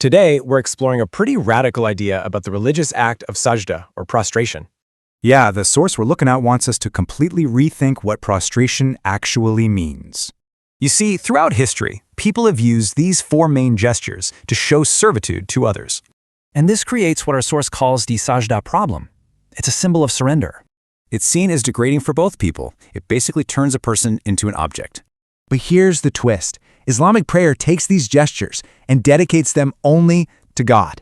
Today, we're exploring a pretty radical idea about the religious act of sajdah, or prostration. Yeah, the source we're looking at wants us to completely rethink what prostration actually means. You see, throughout history, people have used these four main gestures to show servitude to others. And this creates what our source calls the Sajdah problem. It's a symbol of surrender. It's seen as degrading for both people. It basically turns a person into an object. But here's the twist. Islamic prayer takes these gestures and dedicates them only to God.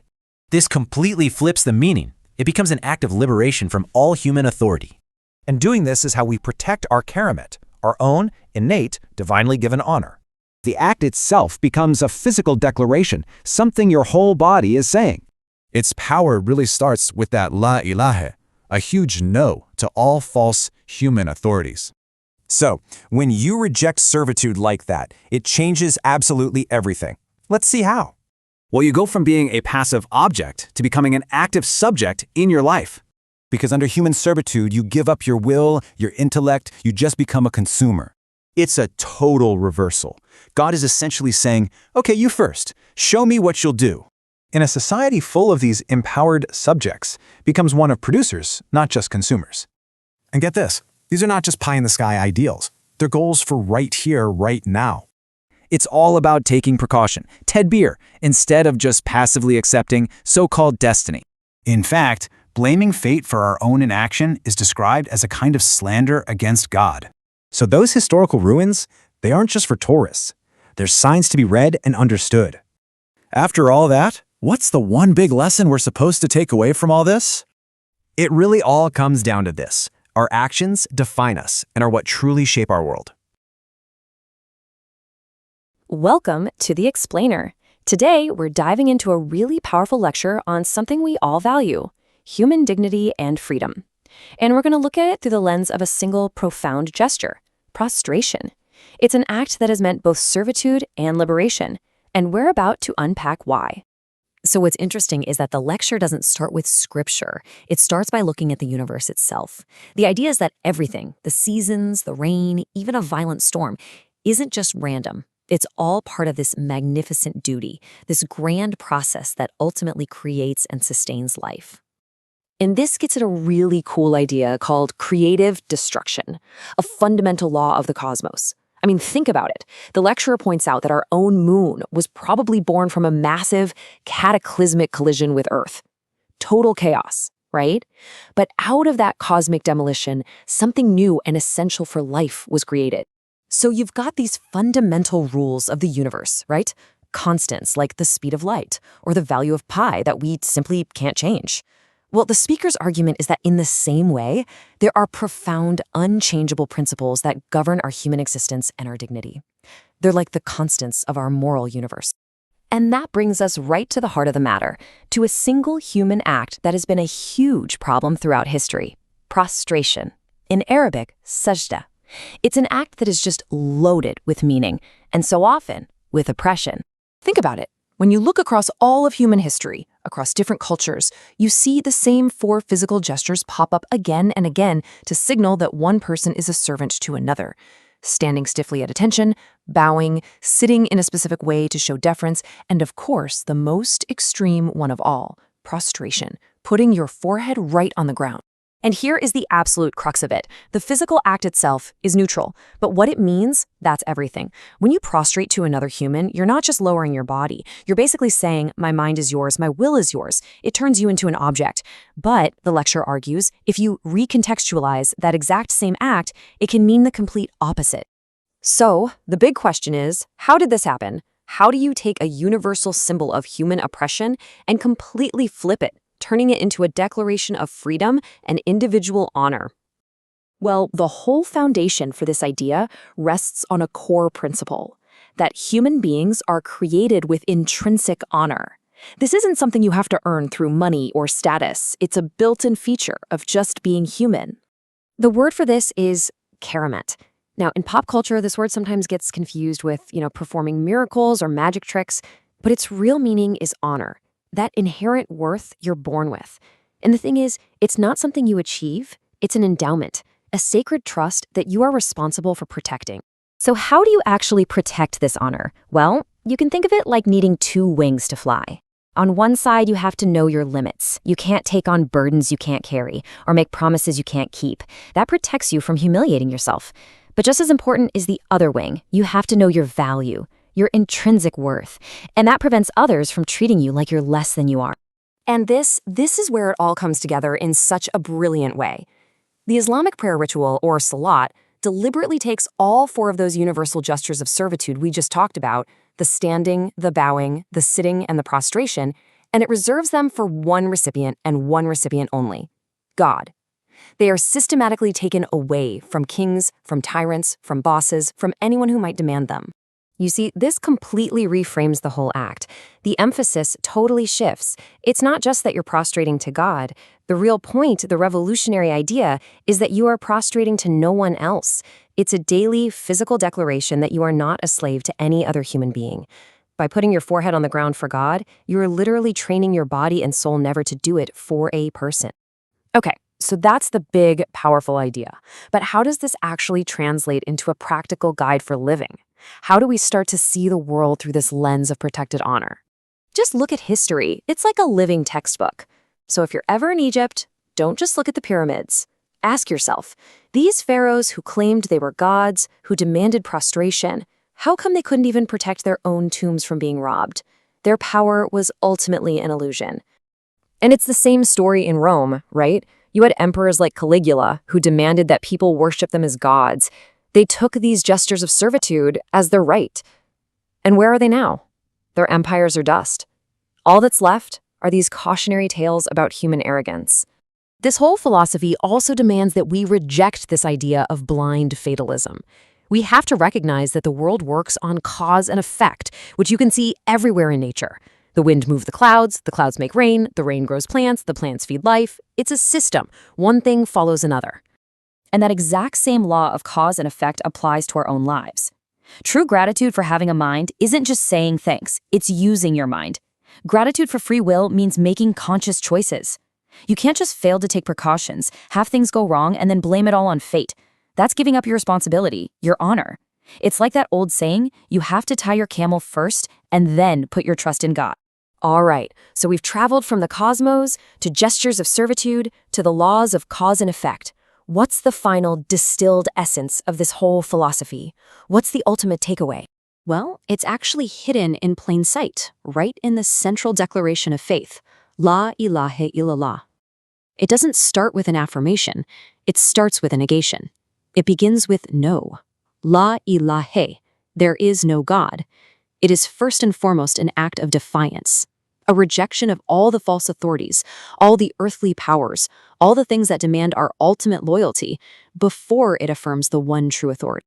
This completely flips the meaning. It becomes an act of liberation from all human authority. And doing this is how we protect our karamat, our own innate, divinely given honor. The act itself becomes a physical declaration, something your whole body is saying. Its power really starts with that la ilaha, a huge no to all false human authorities. So, when you reject servitude like that, it changes absolutely everything. Let's see how. Well, you go from being a passive object to becoming an active subject in your life. Because under human servitude, you give up your will, your intellect, you just become a consumer. It's a total reversal. God is essentially saying, okay, you first. Show me what you'll do. In a society full of these empowered subjects, becomes one of producers, not just consumers. And get this, these are not just pie-in-the-sky ideals. They're goals for right here, right now. It's all about taking precaution, tadbir, instead of just passively accepting so-called destiny. In fact, blaming fate for our own inaction is described as a kind of slander against God. So those historical ruins, they aren't just for tourists. They're signs to be read and understood. After all that, what's the one big lesson we're supposed to take away from all this? It really all comes down to this. Our actions define us and are what truly shape our world. Welcome to The Explainer. Today, we're diving into a really powerful lecture on something we all value, human dignity and freedom. And we're going to look at it through the lens of a single profound gesture, prostration. It's an act that has meant both servitude and liberation, and we're about to unpack why. So what's interesting is that the lecture doesn't start with scripture. It starts by looking at the universe itself. The idea is that everything, the seasons, the rain, even a violent storm, isn't just random. It's all part of this magnificent duty, this grand process that ultimately creates and sustains life. And this gets at a really cool idea called creative destruction, a fundamental law of the cosmos. I mean, think about it. The lecturer points out that our own moon was probably born from a massive, cataclysmic collision with Earth. Total chaos, right? But out of that cosmic demolition, something new and essential for life was created. So you've got these fundamental rules of the universe, right? Constants like the speed of light or the value of pi that we simply can't change. Well, the speaker's argument is that in the same way, there are profound, unchangeable principles that govern our human existence and our dignity. They're like the constants of our moral universe. And that brings us right to the heart of the matter, to a single human act that has been a huge problem throughout history, prostration. In Arabic, sajdah. It's an act that is just loaded with meaning, and so often with oppression. Think about it. When you look across all of human history, across different cultures, you see the same four physical gestures pop up again and again to signal that one person is a servant to another. Standing stiffly at attention, bowing, sitting in a specific way to show deference, and of course, the most extreme one of all, prostration, putting your forehead right on the ground. And here is the absolute crux of it. The physical act itself is neutral, but what it means, that's everything. When you prostrate to another human, you're not just lowering your body. You're basically saying, my mind is yours, my will is yours. It turns you into an object. But, the lecturer argues, if you recontextualize that exact same act, it can mean the complete opposite. So, the big question is, how did this happen? How do you take a universal symbol of human oppression and completely flip it, turning it into a declaration of freedom and individual honor? Well, the whole foundation for this idea rests on a core principle, that human beings are created with intrinsic honor. This isn't something you have to earn through money or status. It's a built-in feature of just being human. The word for this is karamat. Now, in pop culture, this word sometimes gets confused with, performing miracles or magic tricks, but its real meaning is honor. That inherent worth you're born with. And the thing is, it's not something you achieve, it's an endowment, a sacred trust that you are responsible for protecting. So how do you actually protect this honor? Well, you can think of it like needing two wings to fly. On one side, you have to know your limits. You can't take on burdens you can't carry or make promises you can't keep. That protects you from humiliating yourself. But just as important is the other wing. You have to know your value, your intrinsic worth, and that prevents others from treating you like you're less than you are. And this is where it all comes together in such a brilliant way. The Islamic prayer ritual, or salat, deliberately takes all four of those universal gestures of servitude we just talked about, the standing, the bowing, the sitting, and the prostration, and it reserves them for one recipient and one recipient only: God. They are systematically taken away from kings, from tyrants, from bosses, from anyone who might demand them. You see, this completely reframes the whole act. The emphasis totally shifts. It's not just that you're prostrating to God. The real point, the revolutionary idea, is that you are prostrating to no one else. It's a daily, physical declaration that you are not a slave to any other human being. By putting your forehead on the ground for God, you are literally training your body and soul never to do it for a person. Okay. So that's the big, powerful idea. But how does this actually translate into a practical guide for living? How do we start to see the world through this lens of protected honor? Just look at history. It's like a living textbook. So if you're ever in Egypt, don't just look at the pyramids. Ask yourself, these pharaohs who claimed they were gods, who demanded prostration, how come they couldn't even protect their own tombs from being robbed? Their power was ultimately an illusion. And it's the same story in Rome, right? You had emperors like Caligula who demanded that people worship them as gods. They took these gestures of servitude as their right. And where are they now? Their empires are dust. All that's left are these cautionary tales about human arrogance. This whole philosophy also demands that we reject this idea of blind fatalism. We have to recognize that the world works on cause and effect, which you can see everywhere in nature. The wind moves the clouds make rain, the rain grows plants, the plants feed life. It's a system. One thing follows another. And that exact same law of cause and effect applies to our own lives. True gratitude for having a mind isn't just saying thanks, it's using your mind. Gratitude for free will means making conscious choices. You can't just fail to take precautions, have things go wrong, and then blame it all on fate. That's giving up your responsibility, your honor. It's like that old saying, you have to tie your camel first and then put your trust in God. All right, so we've traveled from the cosmos to gestures of servitude to the laws of cause and effect. What's the final distilled essence of this whole philosophy? What's the ultimate takeaway? Well, it's actually hidden in plain sight, right in the central declaration of faith, La ilaha illallah. It doesn't start with an affirmation, it starts with a negation. It begins with no. La ilaha, there is no God. It is first and foremost an act of defiance. A rejection of all the false authorities, all the earthly powers, all the things that demand our ultimate loyalty, before it affirms the one true authority.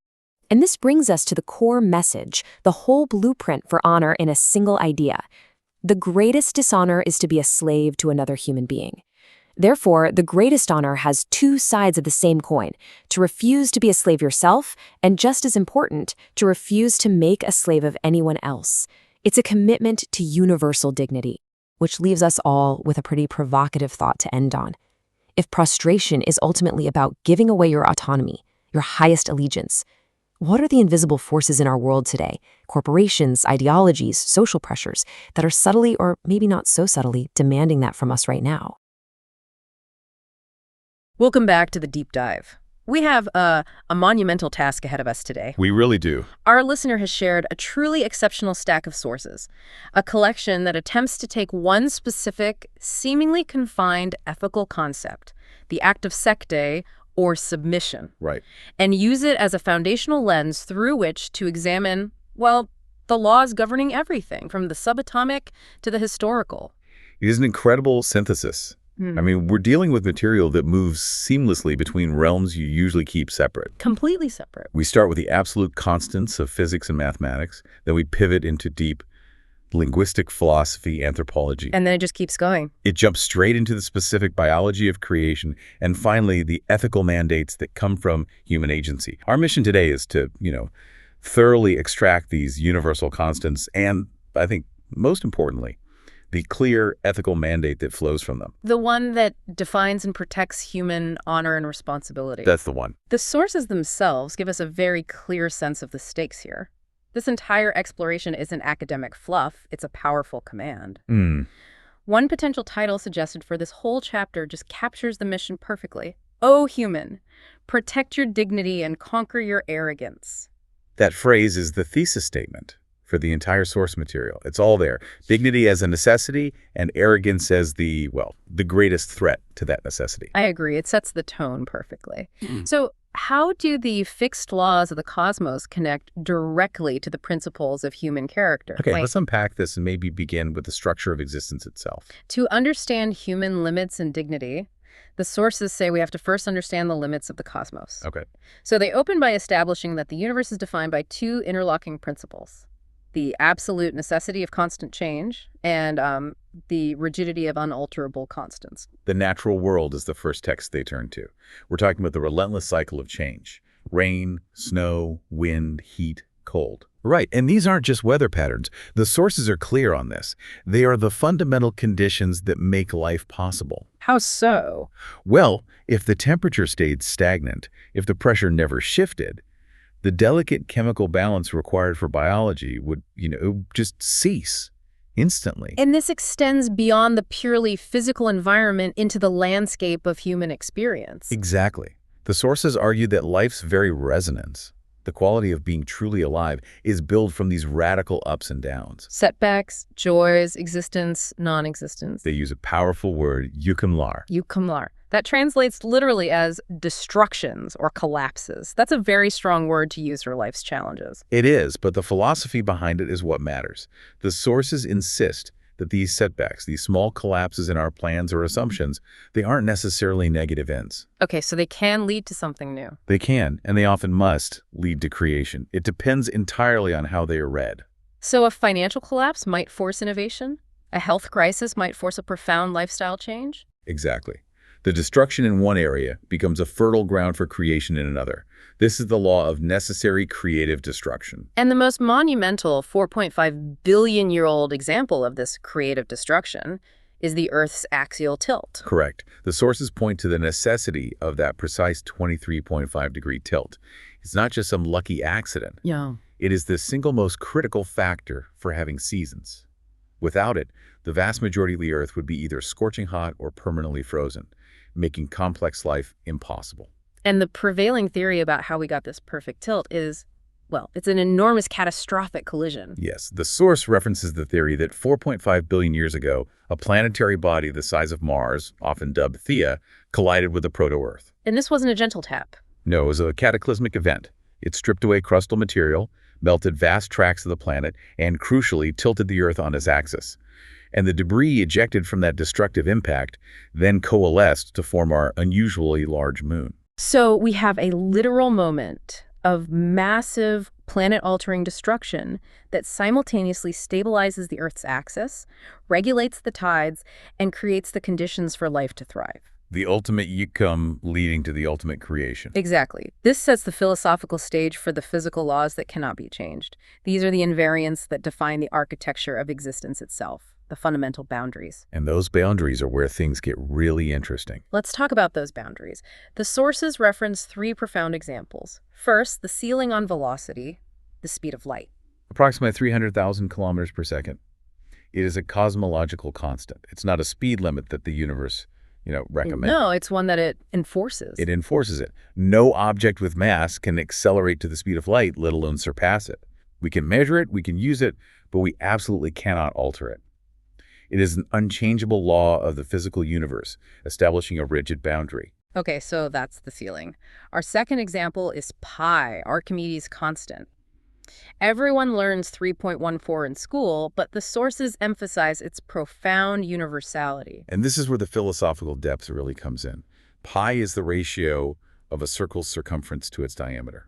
And this brings us to the core message, the whole blueprint for honor in a single idea. The greatest dishonor is to be a slave to another human being. Therefore, the greatest honor has two sides of the same coin: to refuse to be a slave yourself, and just as important, to refuse to make a slave of anyone else. It's a commitment to universal dignity, which leaves us all with a pretty provocative thought to end on. If prostration is ultimately about giving away your autonomy, your highest allegiance, what are the invisible forces in our world today, corporations, ideologies, social pressures, that are subtly, or maybe not so subtly, demanding that from us right now? Welcome back to the deep dive. We have a monumental task ahead of us today. We really do. Our listener has shared a truly exceptional stack of sources, a collection that attempts to take one specific, seemingly confined ethical concept, the act of Sajdah, or submission, Right. and use it as a foundational lens through which to examine, well, the laws governing everything, from the subatomic to the historical. It is an incredible synthesis. I mean, we're dealing with material that moves seamlessly between realms you usually keep separate. Completely separate. We start with the absolute constants of physics and mathematics, then we pivot into deep linguistic philosophy, anthropology. And then it just keeps going. It jumps straight into the specific biology of creation, and finally, the ethical mandates that come from human agency. Our mission today is to, thoroughly extract these universal constants and, I think, most importantly, the clear ethical mandate that flows from them. The one that defines and protects human honor and responsibility. That's the one. The sources themselves give us a very clear sense of the stakes here. This entire exploration isn't academic fluff, it's a powerful command. Hmm. One potential title suggested for this whole chapter just captures the mission perfectly. O human, protect your dignity and conquer your arrogance. That phrase is the thesis statement for the entire source material. It's all there. Dignity as a necessity and arrogance as the greatest threat to that necessity. I agree. It sets the tone perfectly. So how do the fixed laws of the cosmos connect directly to the principles of human character? Okay, let's unpack this and maybe begin with the structure of existence itself. To understand human limits and dignity, the sources say we have to first understand the limits of the cosmos. Okay. So they open by establishing that the universe is defined by two interlocking principles: the absolute necessity of constant change and the rigidity of unalterable constants. The natural world is the first text they turn to. We're talking about the relentless cycle of change. Rain, snow, wind, heat, cold. Right, and these aren't just weather patterns. The sources are clear on this. They are the fundamental conditions that make life possible. How so? Well, if the temperature stayed stagnant, if the pressure never shifted, the delicate chemical balance required for biology would, it would just cease instantly. And this extends beyond the purely physical environment into the landscape of human experience. Exactly. The sources argue that life's very resonance, the quality of being truly alive, is built from these radical ups and downs. Setbacks, joys, existence, non-existence. They use a powerful word, yukumlar. Yukumlar. That translates literally as destructions or collapses. That's a very strong word to use for life's challenges. It is, but the philosophy behind it is what matters. The sources insist that these setbacks, these small collapses in our plans or assumptions, they aren't necessarily negative ends. Okay, so they can lead to something new. They can, and they often must, lead to creation. It depends entirely on how they are read. So a financial collapse might force innovation? A health crisis might force a profound lifestyle change? Exactly. The destruction in one area becomes a fertile ground for creation in another. This is the law of necessary creative destruction. And the most monumental 4.5 billion-year-old example of this creative destruction is the Earth's axial tilt. Correct. The sources point to the necessity of that precise 23.5-degree tilt. It's not just some lucky accident. Yeah. It is the single most critical factor for having seasons. Without it, the vast majority of the Earth would be either scorching hot or permanently frozen, making complex life impossible. And the prevailing theory about how we got this perfect tilt is, it's an enormous catastrophic collision. Yes, the source references the theory that 4.5 billion years ago, a planetary body the size of Mars, often dubbed Theia, collided with the proto-Earth. And this wasn't a gentle tap. No, it was a cataclysmic event. It stripped away crustal material, melted vast tracts of the planet, and crucially tilted the Earth on its axis. And the debris ejected from that destructive impact then coalesced to form our unusually large moon. So we have a literal moment of massive planet-altering destruction that simultaneously stabilizes the Earth's axis, regulates the tides, and creates the conditions for life to thrive. The ultimate yukum leading to the ultimate creation. Exactly. This sets the philosophical stage for the physical laws that cannot be changed. These are the invariants that define the architecture of existence itself, the fundamental boundaries. And those boundaries are where things get really interesting. Let's talk about those boundaries. The sources reference three profound examples. First, the ceiling on velocity, the speed of light. Approximately 300,000 kilometers per second. It is a cosmological constant. It's not a speed limit that the universe recommend. No, it's one that it enforces. It enforces it. No object with mass can accelerate to the speed of light, let alone surpass it. We can measure it, we can use it, but we absolutely cannot alter it. It is an unchangeable law of the physical universe, establishing a rigid boundary. Okay, so that's the ceiling. Our second example is pi, Archimedes' constant. Everyone learns 3.14 in school, but the sources emphasize its profound universality. And this is where the philosophical depth really comes in. Pi is the ratio of a circle's circumference to its diameter.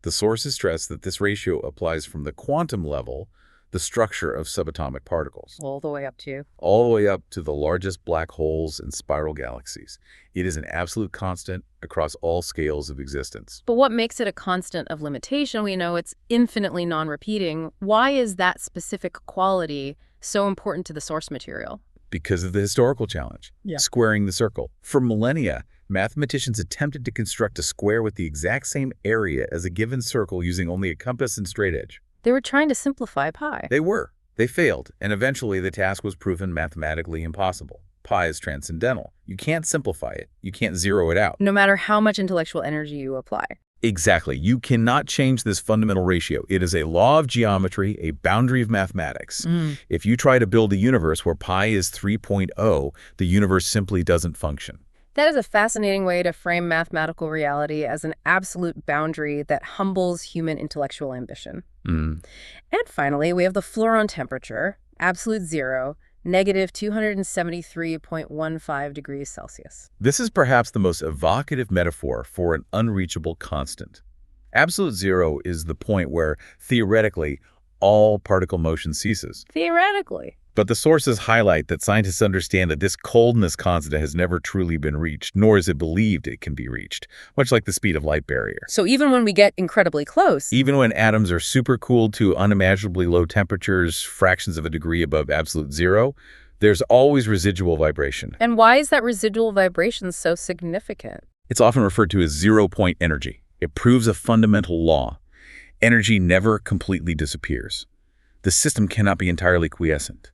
The sources stress that this ratio applies from the quantum level, the structure of subatomic particles. All the way up to? All the way up to the largest black holes and spiral galaxies. It is an absolute constant across all scales of existence. But what makes it a constant of limitation? We know it's infinitely non-repeating. Why is that specific quality so important to the source material? Because of the historical challenge, squaring the circle. For millennia, mathematicians attempted to construct a square with the exact same area as a given circle using only a compass and straight edge. They were trying to simplify pi. They were. They failed, and eventually the task was proven mathematically impossible. Pi is transcendental. You can't simplify it. You can't zero it out. No matter how much intellectual energy you apply. Exactly. You cannot change this fundamental ratio. It is a law of geometry, a boundary of mathematics. If you try to build a universe where pi is 3.0, the universe simply doesn't function. That is a fascinating way to frame mathematical reality as an absolute boundary that humbles human intellectual ambition. And finally, we have the fluorine temperature, absolute zero, negative 273.15 degrees Celsius. This is perhaps the most evocative metaphor for an unreachable constant. Absolute zero is the point where, theoretically, all particle motion ceases. Theoretically. But the sources highlight that scientists understand that this coldness constant has never truly been reached, nor is it believed it can be reached, much like the speed of light barrier. So even when we get incredibly close, Even when atoms are supercooled to unimaginably low temperatures, fractions of a degree above absolute zero, there's always residual vibration. and why is that residual vibration so significant? It's often referred to as zero-point energy. It proves a fundamental law. Energy never completely disappears. The system cannot be entirely quiescent.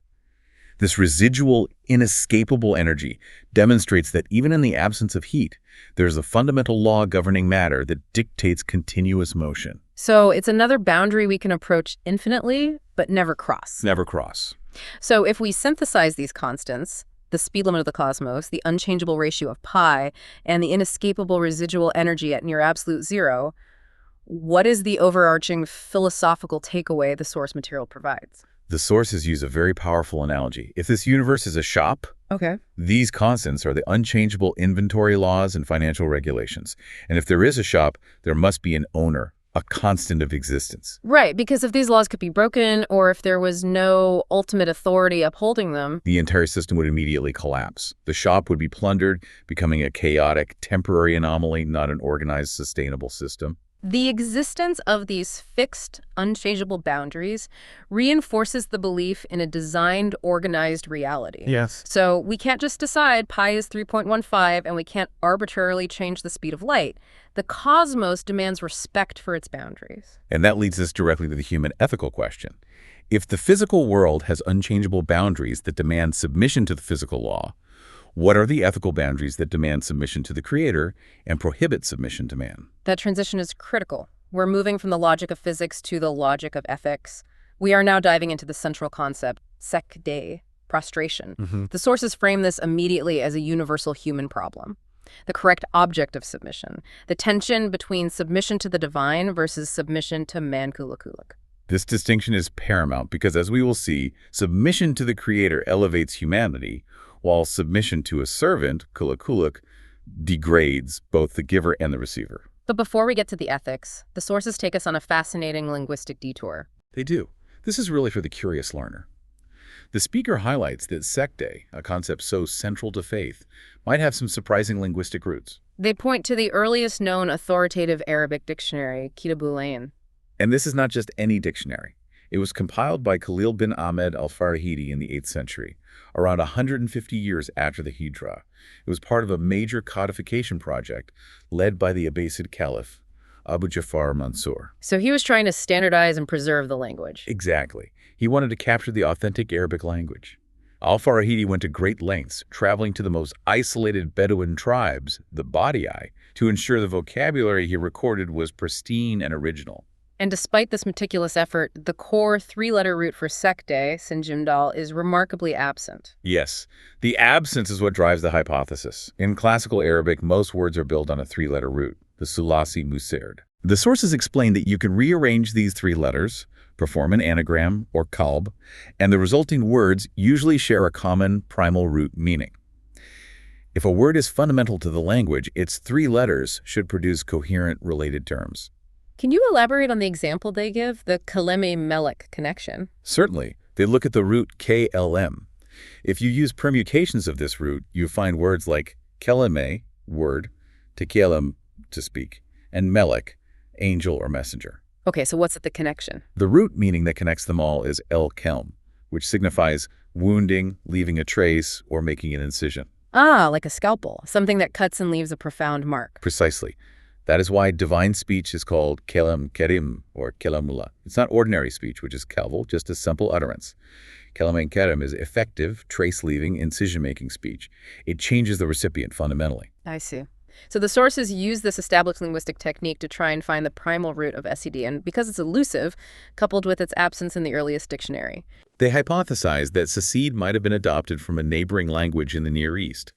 This residual, inescapable energy demonstrates that even in the absence of heat, there's a fundamental law governing matter that dictates continuous motion. So it's another boundary we can approach infinitely, but never cross. Never cross. So if we synthesize these constants, the speed limit of the cosmos, the unchangeable ratio of pi, and the inescapable residual energy at near absolute zero, what is the overarching philosophical takeaway the source material provides? The sources use a very powerful analogy. If this universe is a shop, Okay. these constants are the unchangeable inventory laws and financial regulations. And if there is a shop, there must be an owner, a constant of existence. Right, because if these laws could be broken, or if there was no ultimate authority upholding them, The entire system would immediately collapse. The shop would be plundered, becoming a chaotic, temporary anomaly, not an organized, sustainable system. the existence of these fixed, unchangeable boundaries reinforces the belief in a designed, organized reality. Yes. So we can't just decide pi is 3.15 and we can't arbitrarily change the speed of light. The cosmos demands respect for its boundaries. And that leads us directly to the human ethical question. If the physical world has unchangeable boundaries that demand submission to the physical law, what are the ethical boundaries that demand submission to the Creator and prohibit submission to man? That transition is critical. We're moving from the logic of physics to the logic of ethics. We are now diving into the central concept, Sajdah, prostration. The sources frame this immediately as a universal human problem. The correct object of submission, the tension between submission to the divine versus submission to man kulak. This distinction is paramount because, as we will see, submission to the Creator elevates humanity, while submission to a servant, kulak, degrades both the giver and the receiver. But before we get to the ethics, the sources take us on a fascinating linguistic detour. They do. This is really for the curious learner. The speaker highlights that Sajdah, a concept so central to faith, might have some surprising linguistic roots. They point to the earliest known authoritative Arabic dictionary, Kitabulayn. And this is not just any dictionary. It was compiled by Khalil bin Ahmed al-Farahidi in the 8th century, around 150 years after the Hijra. It was part of a major codification project led by the Abbasid Caliph, Abu Ja'far Mansur. So he was trying to standardize and preserve the language. Exactly. He wanted to capture the authentic Arabic language. Al-Farahidi went to great lengths, traveling to the most isolated Bedouin tribes, the Badi'i, to ensure the vocabulary he recorded was pristine and original. And despite this meticulous effort, the core three-letter root for Sajdah, Sinjimdal, is remarkably absent. Yes, the absence is what drives the hypothesis. In classical Arabic, most words are built on a three-letter root, the Sulasi Musard. The sources explain that you can rearrange these three letters, perform an anagram, or kalb, and the resulting words usually share a common primal root meaning. If a word is fundamental to the language, its three letters should produce coherent related terms. Can you elaborate on the example they give, the Kaleme-Melek connection? Certainly, they look at the root KLM. If you use permutations of this root, you find words like keleme, word, tekelem, to speak, and melek, angel or messenger. Okay, so what's at the connection? The root meaning that connects them all is el-kelm, which signifies wounding, leaving a trace, or making an incision. Ah, like a scalpel, something that cuts and leaves a profound mark. Precisely. That is why divine speech is called kelam kerim or kelamullah. It's not ordinary speech, which is kelvel, just a simple utterance. Kelam kerim is effective, trace-leaving, incision-making speech. It changes the recipient fundamentally. I see. So the sources use this established linguistic technique to try and find the primal root of SED, and because it's elusive, coupled with its absence in the earliest dictionary. They hypothesized that Sassid might have been adopted from a neighboring language in the Near East,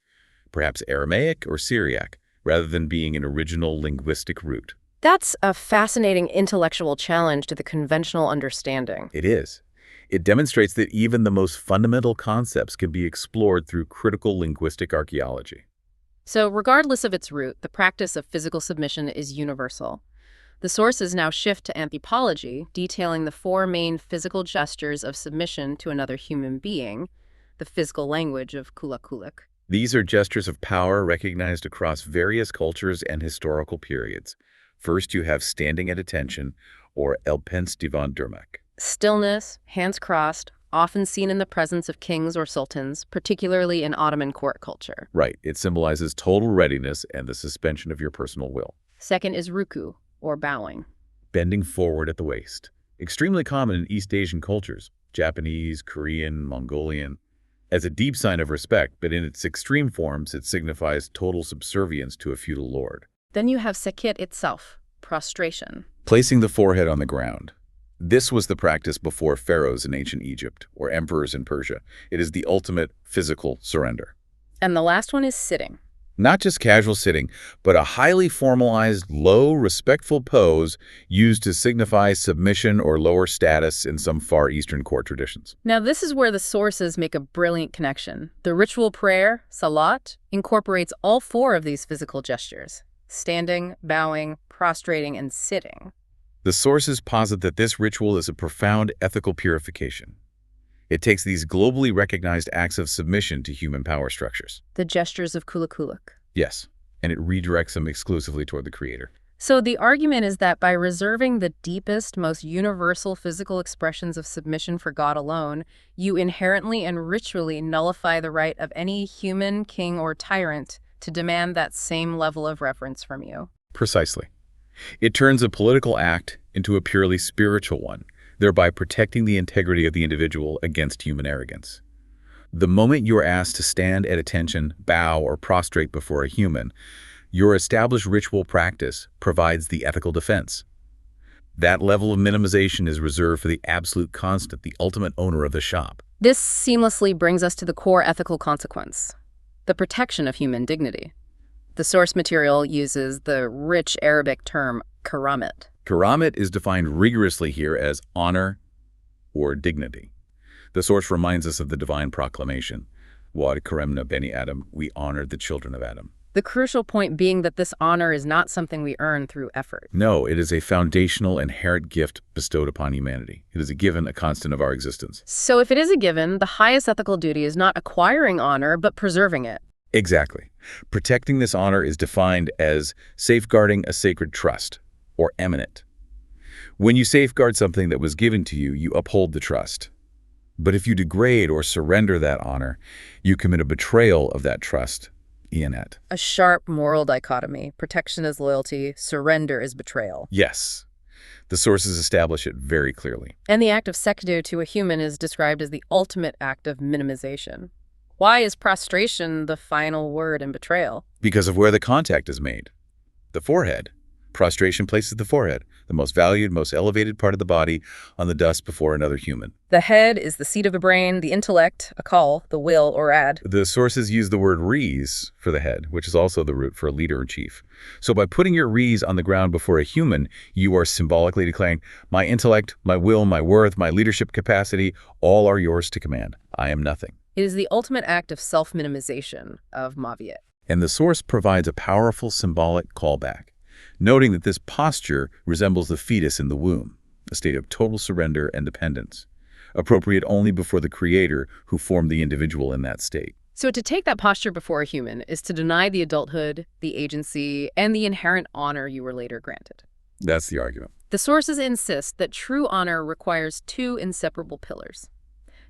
perhaps Aramaic or Syriac, rather than being an original linguistic root. That's a fascinating intellectual challenge to the conventional understanding. It is. It demonstrates that even the most fundamental concepts can be explored through critical linguistic archaeology. So regardless of its root, the practice of physical submission is universal. The sources now shift to anthropology, detailing the four main physical gestures of submission to another human being, the physical language of kulakuluk. These are gestures of power recognized across various cultures and historical periods. First, you have standing at attention, or elpens divan durmak. Stillness, hands crossed, often seen in the presence of kings or sultans, particularly in Ottoman court culture. Right. It symbolizes total readiness and the suspension of your personal will. Second is ruku, or bowing. Bending forward at the waist. Extremely common in East Asian cultures, Japanese, Korean, Mongolian. As a deep sign of respect, but in its extreme forms, it signifies total subservience to a feudal lord. Then you have sekit itself, prostration. Placing the forehead on the ground. This was the practice before pharaohs in ancient Egypt or emperors in Persia. It is the ultimate physical surrender. And the last one is sitting. Not just casual sitting, but a highly formalized, low, respectful pose used to signify submission or lower status in some Far Eastern court traditions. Now, this is where the sources make a brilliant connection. The ritual prayer, salat, incorporates all four of these physical gestures: standing, bowing, prostrating, and sitting. The sources posit that this ritual is a profound ethical purification. It takes these globally recognized acts of submission to human power structures. The gestures of kulakuluk. Yes, and it redirects them exclusively toward the Creator. So the argument is that by reserving the deepest, most universal physical expressions of submission for God alone, you inherently and ritually nullify the right of any human, king, or tyrant to demand that same level of reverence from you. Precisely. It turns a political act into a purely spiritual one, thereby protecting the integrity of the individual against human arrogance. The moment you are asked to stand at attention, bow, or prostrate before a human, your established ritual practice provides the ethical defense. That level of minimization is reserved for the absolute constant, the ultimate owner of the shop. This seamlessly brings us to the core ethical consequence: the protection of human dignity. The source material uses the rich Arabic term karamat. Karamat is defined rigorously here as honor or dignity. The source reminds us of the divine proclamation, Wad karemna beni Adam, we honored the children of Adam. The crucial point being that this honor is not something we earn through effort. No, it is a foundational, inherent gift bestowed upon humanity. It is a given, a constant of our existence. So if it is a given, the highest ethical duty is not acquiring honor, but preserving it. Exactly. Protecting this honor is defined as safeguarding a sacred trust, or eminent. When you safeguard something that was given to you, you uphold the trust. But if you degrade or surrender that honor, you commit a betrayal of that trust, Ianet. A sharp moral dichotomy. Protection is loyalty, surrender is betrayal. Yes. The sources establish it very clearly. And the act of sekdu to a human is described as the ultimate act of minimization. Why is prostration the final word in betrayal? Because of where the contact is made. The forehead. Prostration places the forehead, the most valued, most elevated part of the body, on the dust before another human. The head is the seat of the brain, the intellect, akal, the will or ad. The sources use the word rees for the head, which is also the root for a leader or chief. So by putting your rees on the ground before a human, you are symbolically declaring, my intellect, my will, my worth, my leadership capacity, all are yours to command. I am nothing. It is the ultimate act of self-minimization, of Maviet. And the source provides a powerful symbolic callback, noting that this posture resembles the fetus in the womb, a state of total surrender and dependence, appropriate only before the Creator who formed the individual in that state. So to take that posture before a human is to deny the adulthood, the agency, and the inherent honor you were later granted. That's the argument. The sources insist that true honor requires two inseparable pillars: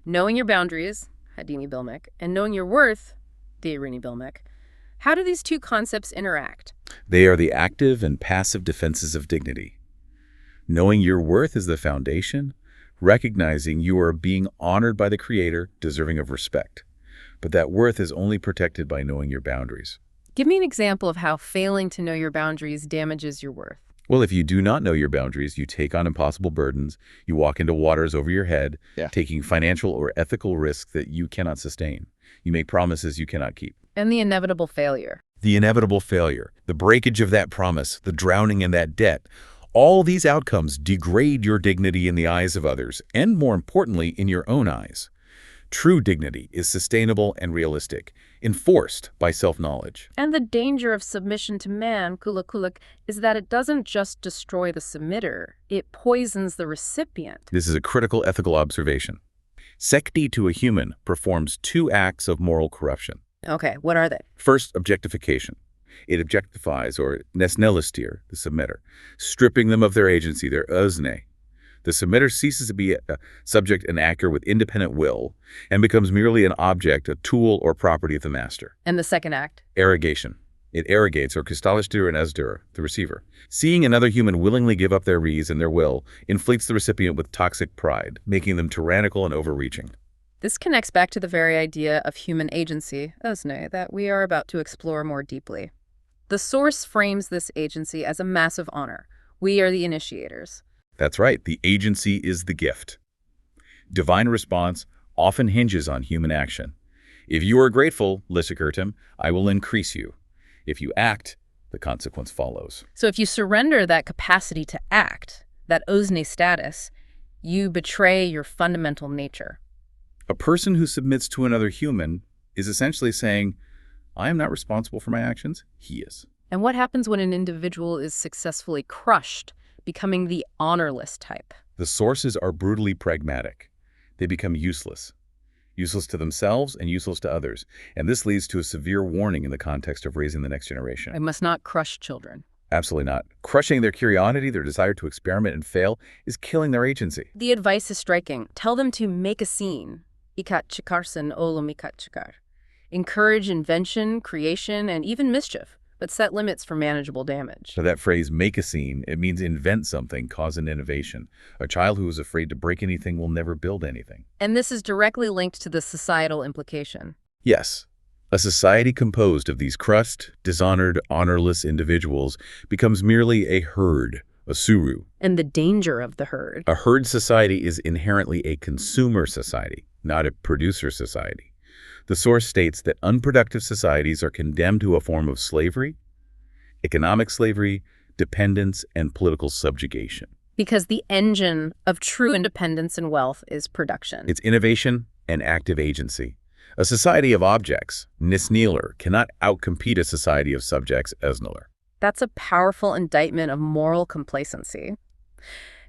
knowing your boundaries, Hadini Bilmek, and knowing your worth, the Irini Bilmek. How do these two concepts interact? They are the active and passive defenses of dignity. Knowing your worth is the foundation, recognizing you are being honored by the Creator, deserving of respect. But that worth is only protected by knowing your boundaries. Give me an example of how failing to know your boundaries damages your worth. Well, if you do not know your boundaries, you take on impossible burdens, you walk into waters over your head, taking financial or ethical risks that you cannot sustain. You make promises you cannot keep. And the inevitable failure. The inevitable failure, the breakage of that promise, the drowning in that debt, all these outcomes degrade your dignity in the eyes of others, and more importantly, in your own eyes. True dignity is sustainable and realistic, enforced by self-knowledge. And the danger of submission to man, kulak, is that it doesn't just destroy the submitter, it poisons the recipient. This is a critical ethical observation. Sekti to a human performs two acts of moral corruption. Okay, what are they? First, objectification. It objectifies or nesnelistir, the submitter, stripping them of their agency, their özne. The submitter ceases to be a subject and actor with independent will and becomes merely an object, a tool or property of the master. And the second act? Arrogation. It arrogates or kristallistur and esdur, the receiver. Seeing another human willingly give up their reas and their will inflates the recipient with toxic pride, making them tyrannical and overreaching. This connects back to the very idea of human agency, özne, that we are about to explore more deeply. The source frames this agency as a massive honor. We are the initiators. That's right. The agency is the gift. Divine response often hinges on human action. If you are grateful, Lissakurtum, I will increase you. If you act, the consequence follows. So if you surrender that capacity to act, that özne status, you betray your fundamental nature. A person who submits to another human is essentially saying, I am not responsible for my actions, he is. And what happens when an individual is successfully crushed, becoming the honorless type? The sources are brutally pragmatic. They become useless. Useless to themselves and useless to others. And this leads to a severe warning in the context of raising the next generation. I must not crush children. Absolutely not. Crushing their curiosity, their desire to experiment and fail, is killing their agency. The advice is striking. Tell them to make a scene. Ikat chikarsan olum ikat chikar. Encourage invention, creation, and even mischief, but set limits for manageable damage. So that phrase, make a scene, it means invent something, cause an innovation. A child who is afraid to break anything will never build anything. And this is directly linked to the societal implication. Yes. A society composed of these crushed, dishonored, honorless individuals becomes merely a herd, a suru. And the danger of the herd. A herd society is inherently a consumer society, not a producer society. The source states that unproductive societies are condemned to a form of slavery, economic slavery, dependence, and political subjugation. Because the engine of true independence and wealth is production. It's innovation and active agency. A society of objects, nisnealer, cannot outcompete a society of subjects, esnealer. That's a powerful indictment of moral complacency.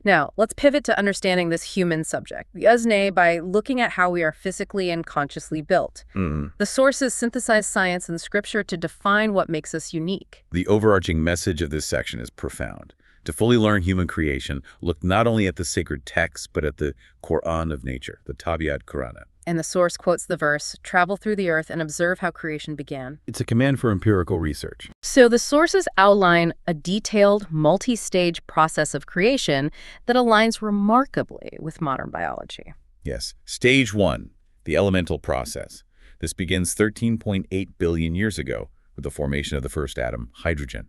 Now, let's pivot to understanding this human subject, the özne, by looking at how we are physically and consciously built. The sources synthesize science and scripture to define what makes us unique. The overarching message of this section is profound. To fully learn human creation, look not only at the sacred texts, but at the Quran of nature, the Tabiat Qur'ana. And the source quotes the verse, travel through the earth and observe how creation began. It's a command for empirical research. So the sources outline a detailed, multi-stage process of creation that aligns remarkably with modern biology. Yes. Stage 1, the elemental process. This begins 13.8 billion years ago with the formation of the first atom, hydrogen.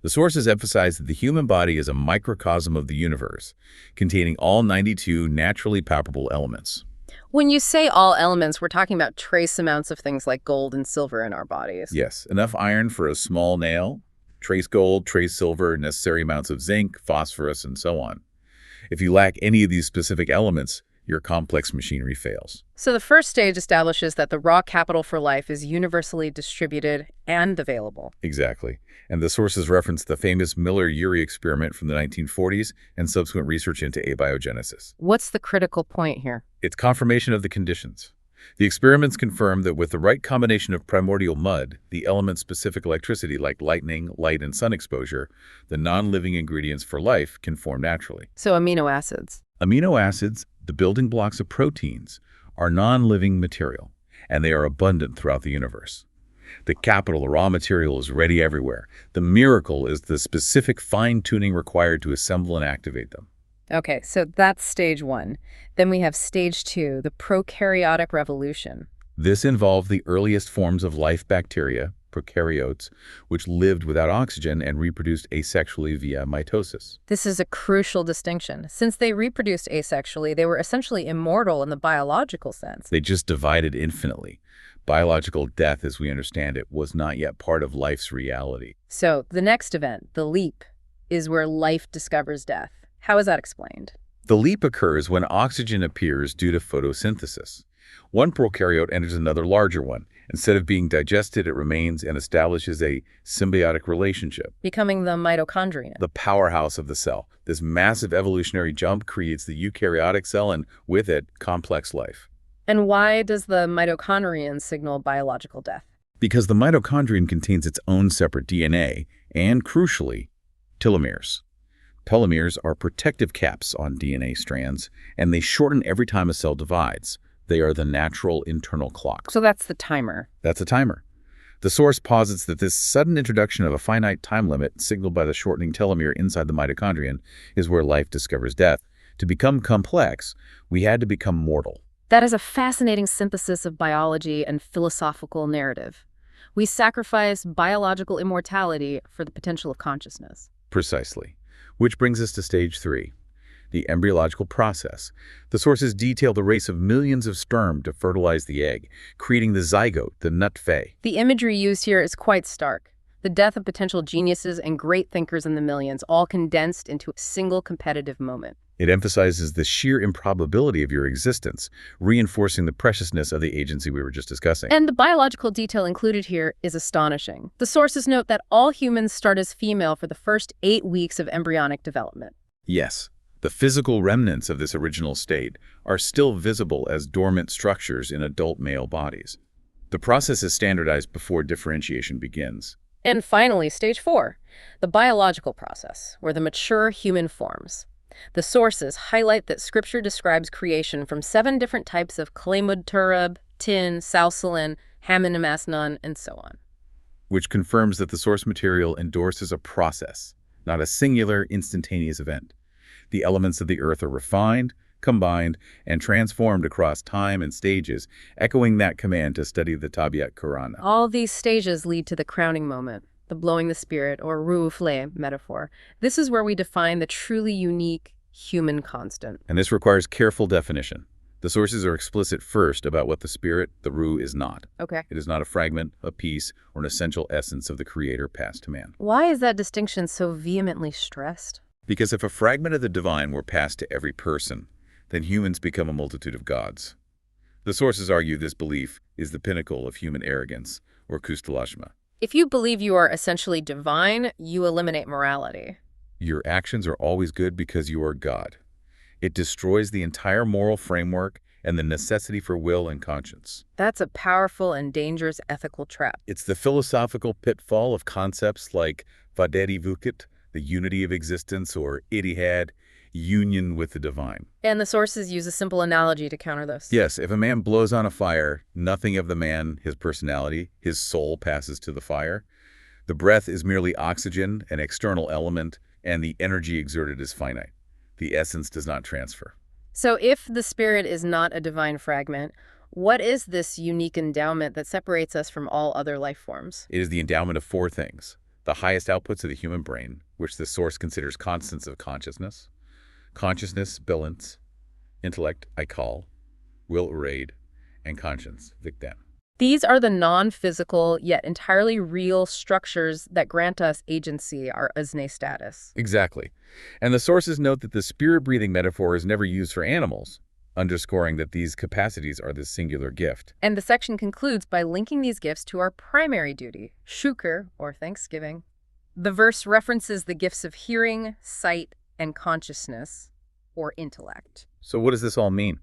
The sources emphasize that the human body is a microcosm of the universe, containing all 92 naturally palpable elements. When you say all elements, we're talking about trace amounts of things like gold and silver in our bodies. Yes, enough iron for a small nail, trace gold, trace silver, necessary amounts of zinc, phosphorus, and so on. If you lack any of these specific elements, your complex machinery fails. So the first stage establishes that the raw capital for life is universally distributed and available. Exactly. And the sources reference the famous Miller-Urey experiment from the 1940s and subsequent research into abiogenesis. What's the critical point here? It's confirmation of the conditions. The experiments confirm that with the right combination of primordial mud, the element-specific electricity like lightning, light, and sun exposure, the non-living ingredients for life can form naturally. So amino acids. Amino acids, the building blocks of proteins, are non-living material, and they are abundant throughout the universe. The capital, the raw material, is ready everywhere. The miracle is the specific fine-tuning required to assemble and activate them. Okay, so that's stage 1. Then we have stage 2, the prokaryotic revolution. This involved the earliest forms of life bacteria, prokaryotes, which lived without oxygen and reproduced asexually via mitosis. This is a crucial distinction. Since they reproduced asexually, they were essentially immortal in the biological sense. They just divided infinitely. Biological death, as we understand it, was not yet part of life's reality. So the next event, the leap, is where life discovers death. How is that explained? The leap occurs when oxygen appears due to photosynthesis. One prokaryote enters another larger one. Instead of being digested, it remains and establishes a symbiotic relationship. Becoming the mitochondrion. The powerhouse of the cell. This massive evolutionary jump creates the eukaryotic cell and, with it, complex life. And why does the mitochondrion signal biological death? Because the mitochondrion contains its own separate DNA and, crucially, telomeres. Telomeres are protective caps on DNA strands, and they shorten every time a cell divides. They are the natural internal clock. So that's the timer. That's a timer. The source posits that this sudden introduction of a finite time limit, signaled by the shortening telomere inside the mitochondrion, is where life discovers death. To become complex, we had to become mortal. That is a fascinating synthesis of biology and philosophical narrative. We sacrifice biological immortality for the potential of consciousness. Precisely. Which brings us to stage 3. The embryological process. The sources detail the race of millions of sperm to fertilize the egg, creating the zygote, the nutfé. The imagery used here is quite stark. The death of potential geniuses and great thinkers in the millions, all condensed into a single competitive moment. It emphasizes the sheer improbability of your existence, reinforcing the preciousness of the agency we were just discussing. And the biological detail included here is astonishing. The sources note that all humans start as female for the first 8 weeks of embryonic development. Yes. The physical remnants of this original state are still visible as dormant structures in adult male bodies. The process is standardized before differentiation begins. And finally, stage 4, the biological process, where the mature human forms. The sources highlight that Scripture describes creation from 7 different types of Kalemud Turub, Tin, Salsalin, Hammon-Masnon, and so on. Which confirms that the source material endorses a process, not a singular, instantaneous event. The elements of the earth are refined, combined, and transformed across time and stages, echoing that command to study the Tabiat Qur'an. All these stages lead to the crowning moment, the blowing the spirit, or ru'ufle metaphor. This is where we define the truly unique human constant. And this requires careful definition. The sources are explicit first about what the spirit, the ruh, is not. Okay. It is not a fragment, a piece, or an essential essence of the Creator passed to man. Why is that distinction so vehemently stressed? Because if a fragment of the divine were passed to every person, then humans become a multitude of gods. The sources argue this belief is the pinnacle of human arrogance, or kustalashma. If you believe you are essentially divine, you eliminate morality. Your actions are always good because you are God. It destroys the entire moral framework and the necessity for will and conscience. That's a powerful and dangerous ethical trap. It's the philosophical pitfall of concepts like vadeti vukit, the unity of existence, or itihad, union with the divine. And the sources use a simple analogy to counter this. Yes, if a man blows on a fire, nothing of the man, his personality, his soul passes to the fire. The breath is merely oxygen, an external element, and the energy exerted is finite. The essence does not transfer. So if the spirit is not a divine fragment, what is this unique endowment that separates us from all other life forms? It is the endowment of 4 things. The highest outputs of the human brain, which the source considers constants of consciousness, balance, intellect, aikal, will, uraid, and conscience, vikdam. These are the non-physical yet entirely real structures that grant us agency, our uzne status. Exactly. And the sources note that the spirit-breathing metaphor is never used for animals, underscoring that these capacities are the singular gift. And the section concludes by linking these gifts to our primary duty, shukr, or thanksgiving. The verse references the gifts of hearing, sight, and consciousness, or intellect. So what does this all mean?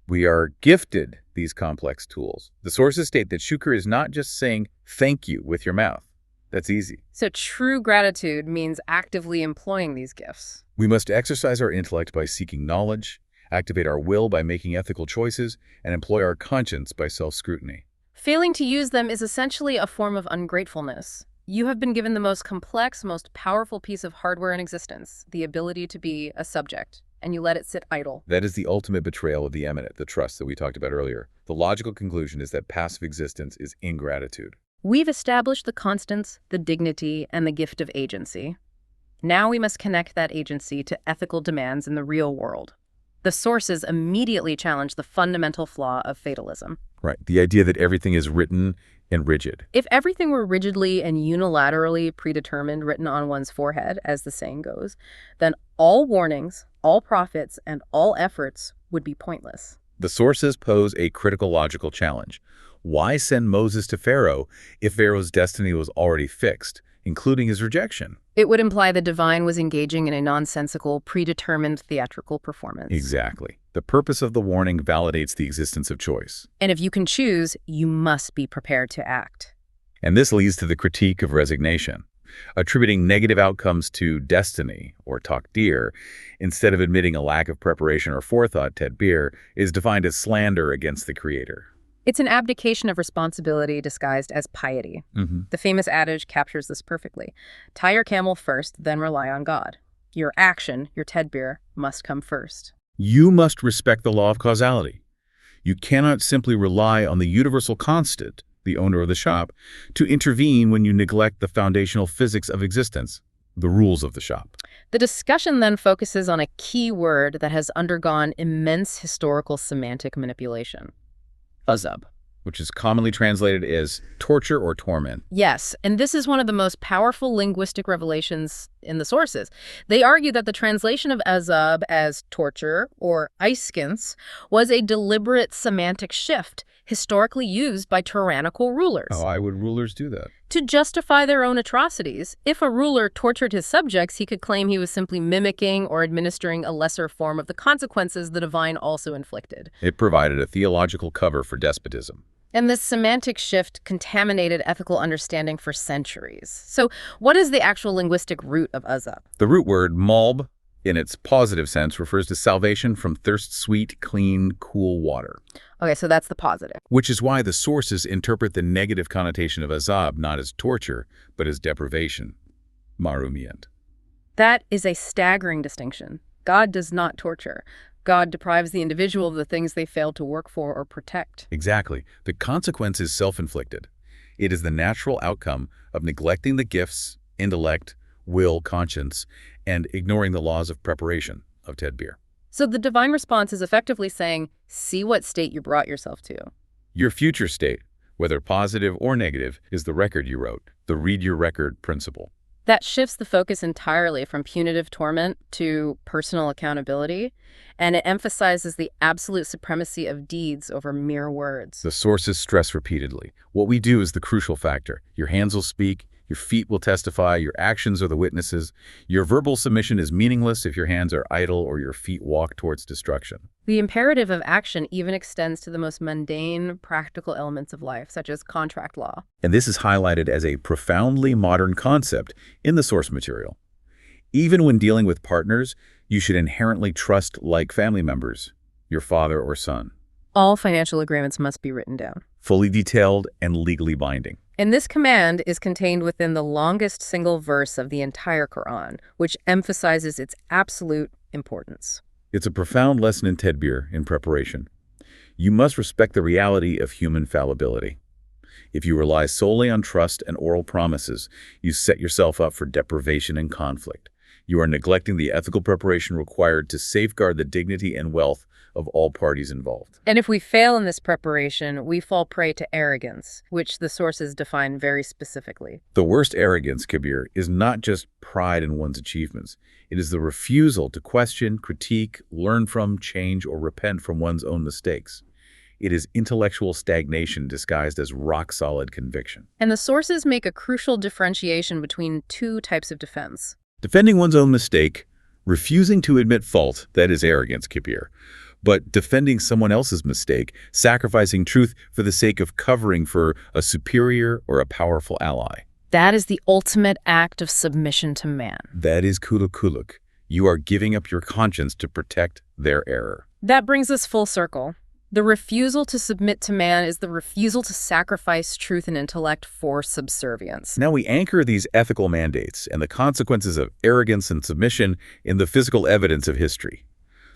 We are gifted these complex tools. The sources state that shukr is not just saying thank you with your mouth. That's easy. So true gratitude means actively employing these gifts. We must exercise our intellect by seeking knowledge, activate our will by making ethical choices, and employ our conscience by self-scrutiny. Failing to use them is essentially a form of ungratefulness. You have been given the most complex, most powerful piece of hardware in existence, the ability to be a subject, and you let it sit idle. That is the ultimate betrayal of the eminent, the trust that we talked about earlier. The logical conclusion is that passive existence is ingratitude. We've established the constants, the dignity, and the gift of agency. Now we must connect that agency to ethical demands in the real world. The sources immediately challenge the fundamental flaw of fatalism. Right, the idea that everything is written and rigid. If everything were rigidly and unilaterally predetermined, written on one's forehead, as the saying goes, then all warnings, all profits, and all efforts would be pointless. The sources pose a critical logical challenge. Why send Moses to Pharaoh if Pharaoh's destiny was already fixed, including his rejection? It would imply the divine was engaging in a nonsensical, predetermined theatrical performance. Exactly. The purpose of the warning validates the existence of choice. And if you can choose, you must be prepared to act. And this leads to the critique of resignation. Attributing negative outcomes to destiny, or takdir, instead of admitting a lack of preparation or forethought, tadbir, is defined as slander against the creator. It's an abdication of responsibility disguised as piety. The famous adage captures this perfectly. Tie your camel first, then rely on God. Your action, your tadbir, must come first. You must respect the law of causality. You cannot simply rely on the universal constant, the owner of the shop, to intervene when you neglect the foundational physics of existence, the rules of the shop. The discussion then focuses on a key word that has undergone immense historical semantic manipulation. Azab. Which is commonly translated as torture or torment. Yes, and this is one of the most powerful linguistic revelations in the sources. They argue that the translation of azab as torture or eiskens was a deliberate semantic shift historically used by tyrannical rulers. Oh, why would rulers do that? To justify their own atrocities. If a ruler tortured his subjects, he could claim he was simply mimicking or administering a lesser form of the consequences the divine also inflicted. It provided a theological cover for despotism. And this semantic shift contaminated ethical understanding for centuries. So what is the actual linguistic root of azab? The root word malb, in its positive sense, refers to salvation from thirst-sweet, clean, cool water. Okay, so that's the positive. Which is why the sources interpret the negative connotation of azab not as torture, but as deprivation, marumiyat. That is a staggering distinction. God does not torture. God deprives the individual of the things they failed to work for or protect. Exactly. The consequence is self-inflicted. It is the natural outcome of neglecting the gifts, intellect, will, conscience, and ignoring the laws of preparation, of tadbir. So the divine response is effectively saying, see what state you brought yourself to. Your future state, whether positive or negative, is the record you wrote, the read your record principle. That shifts the focus entirely from punitive torment to personal accountability, and it emphasizes the absolute supremacy of deeds over mere words. The sources stress repeatedly. What we do is the crucial factor. Your hands will speak, your feet will testify, your actions are the witnesses. Your verbal submission is meaningless if your hands are idle or your feet walk towards destruction. The imperative of action even extends to the most mundane, practical elements of life, such as contract law. And this is highlighted as a profoundly modern concept in the source material. Even when dealing with partners, you should inherently trust like family members, your father or son. All financial agreements must be written down. Fully detailed and legally binding. And this command is contained within the longest single verse of the entire Quran, which emphasizes its absolute importance. It's a profound lesson in tadbir, in preparation. You must respect the reality of human fallibility. If you rely solely on trust and oral promises, you set yourself up for deprivation and conflict. You are neglecting the ethical preparation required to safeguard the dignity and wealth of all parties involved. And if we fail in this preparation, we fall prey to arrogance, which the sources define very specifically. The worst arrogance, Kabir, is not just pride in one's achievements. It is the refusal to question, critique, learn from, change, or repent from one's own mistakes. It is intellectual stagnation disguised as rock-solid conviction. And the sources make a crucial differentiation between two types of defense. Defending one's own mistake, refusing to admit fault, that is arrogance, Kabir. But defending someone else's mistake, sacrificing truth for the sake of covering for a superior or a powerful ally. That is the ultimate act of submission to man. That is kuluk. You are giving up your conscience to protect their error. That brings us full circle. The refusal to submit to man is the refusal to sacrifice truth and intellect for subservience. Now we anchor these ethical mandates and the consequences of arrogance and submission in the physical evidence of history.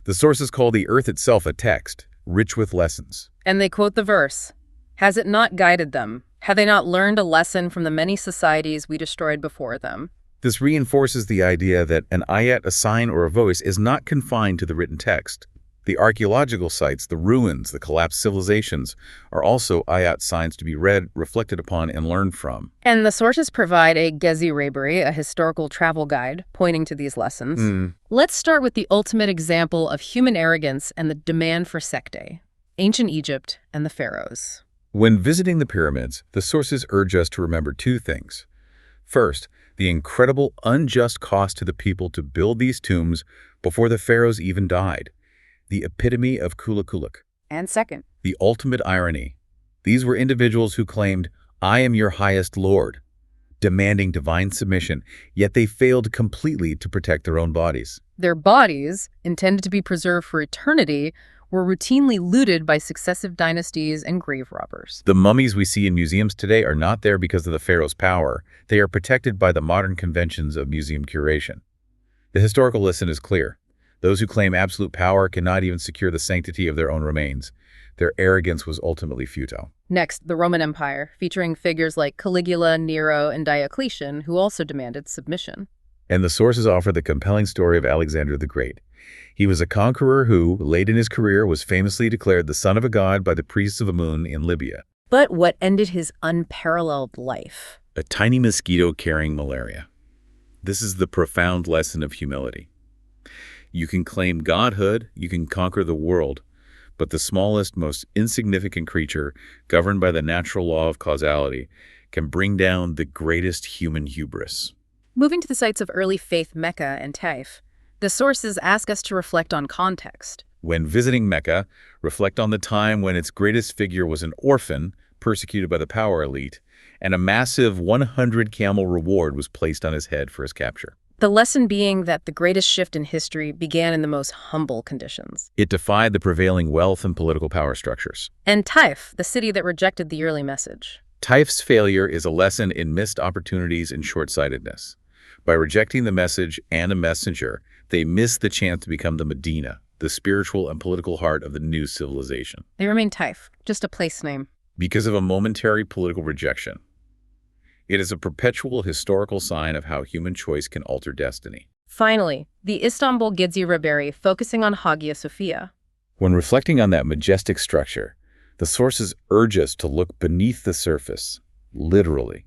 The sources call the earth itself a text, rich with lessons. And they quote the verse, "Has it not guided them? Have they not learned a lesson from the many societies we destroyed before them?" This reinforces the idea that an ayat, a sign, or a voice is not confined to the written text. The archaeological sites, the ruins, the collapsed civilizations are also ayat signs to be read, reflected upon, and learned from. And the sources provide a Gezi Reberi, a historical travel guide, pointing to these lessons. Let's start with the ultimate example of human arrogance and the demand for sekte, ancient Egypt and the pharaohs. When visiting the pyramids, the sources urge us to remember two things. First, the incredible unjust cost to the people to build these tombs before the pharaohs even died. The epitome of kulakuluk. And second, The ultimate irony. These were individuals who claimed, "I am your highest lord," demanding divine submission, yet they failed completely to protect their own bodies. their bodies, intended to be preserved for eternity, were routinely looted by successive dynasties and grave robbers. The mummies we see in museums today are not there because of the pharaoh's power. They are protected by the modern conventions of museum curation. The historical lesson is clear. Those who claim absolute power cannot even secure the sanctity of their own remains. Their arrogance was ultimately futile. Next, the Roman Empire, featuring figures like Caligula, Nero, and Diocletian, who also demanded submission. And the sources offer the compelling story of Alexander the Great. He was a conqueror who, late in his career, was famously declared the son of a god by the priests of Amun in Libya. But what ended his unparalleled life? A tiny mosquito carrying malaria. This is the profound lesson of humility. You can claim godhood, you can conquer the world, but the smallest, most insignificant creature, governed by the natural law of causality, can bring down the greatest human hubris. Moving to the sites of early faith Mecca and Taif, the sources ask us to reflect on context. When visiting Mecca, reflect on the time when its greatest figure was an orphan, persecuted by the power elite, and a massive 100-camel reward was placed on his head for his capture. The lesson being that the greatest shift in history began in the most humble conditions. It defied the prevailing wealth and political power structures. And Taif, the city that rejected the early message. Taif's failure is a lesson in missed opportunities and short-sightedness. By rejecting the message and a messenger, they missed the chance to become the Medina, the spiritual and political heart of the new civilization. They remain Taif, just a place name. Because of a momentary political rejection. It is a perpetual historical sign of how human choice can alter destiny. Finally, the Istanbul Gezi Reberi, focusing on Hagia Sophia. When reflecting on that majestic structure, the sources urge us to look beneath the surface, literally.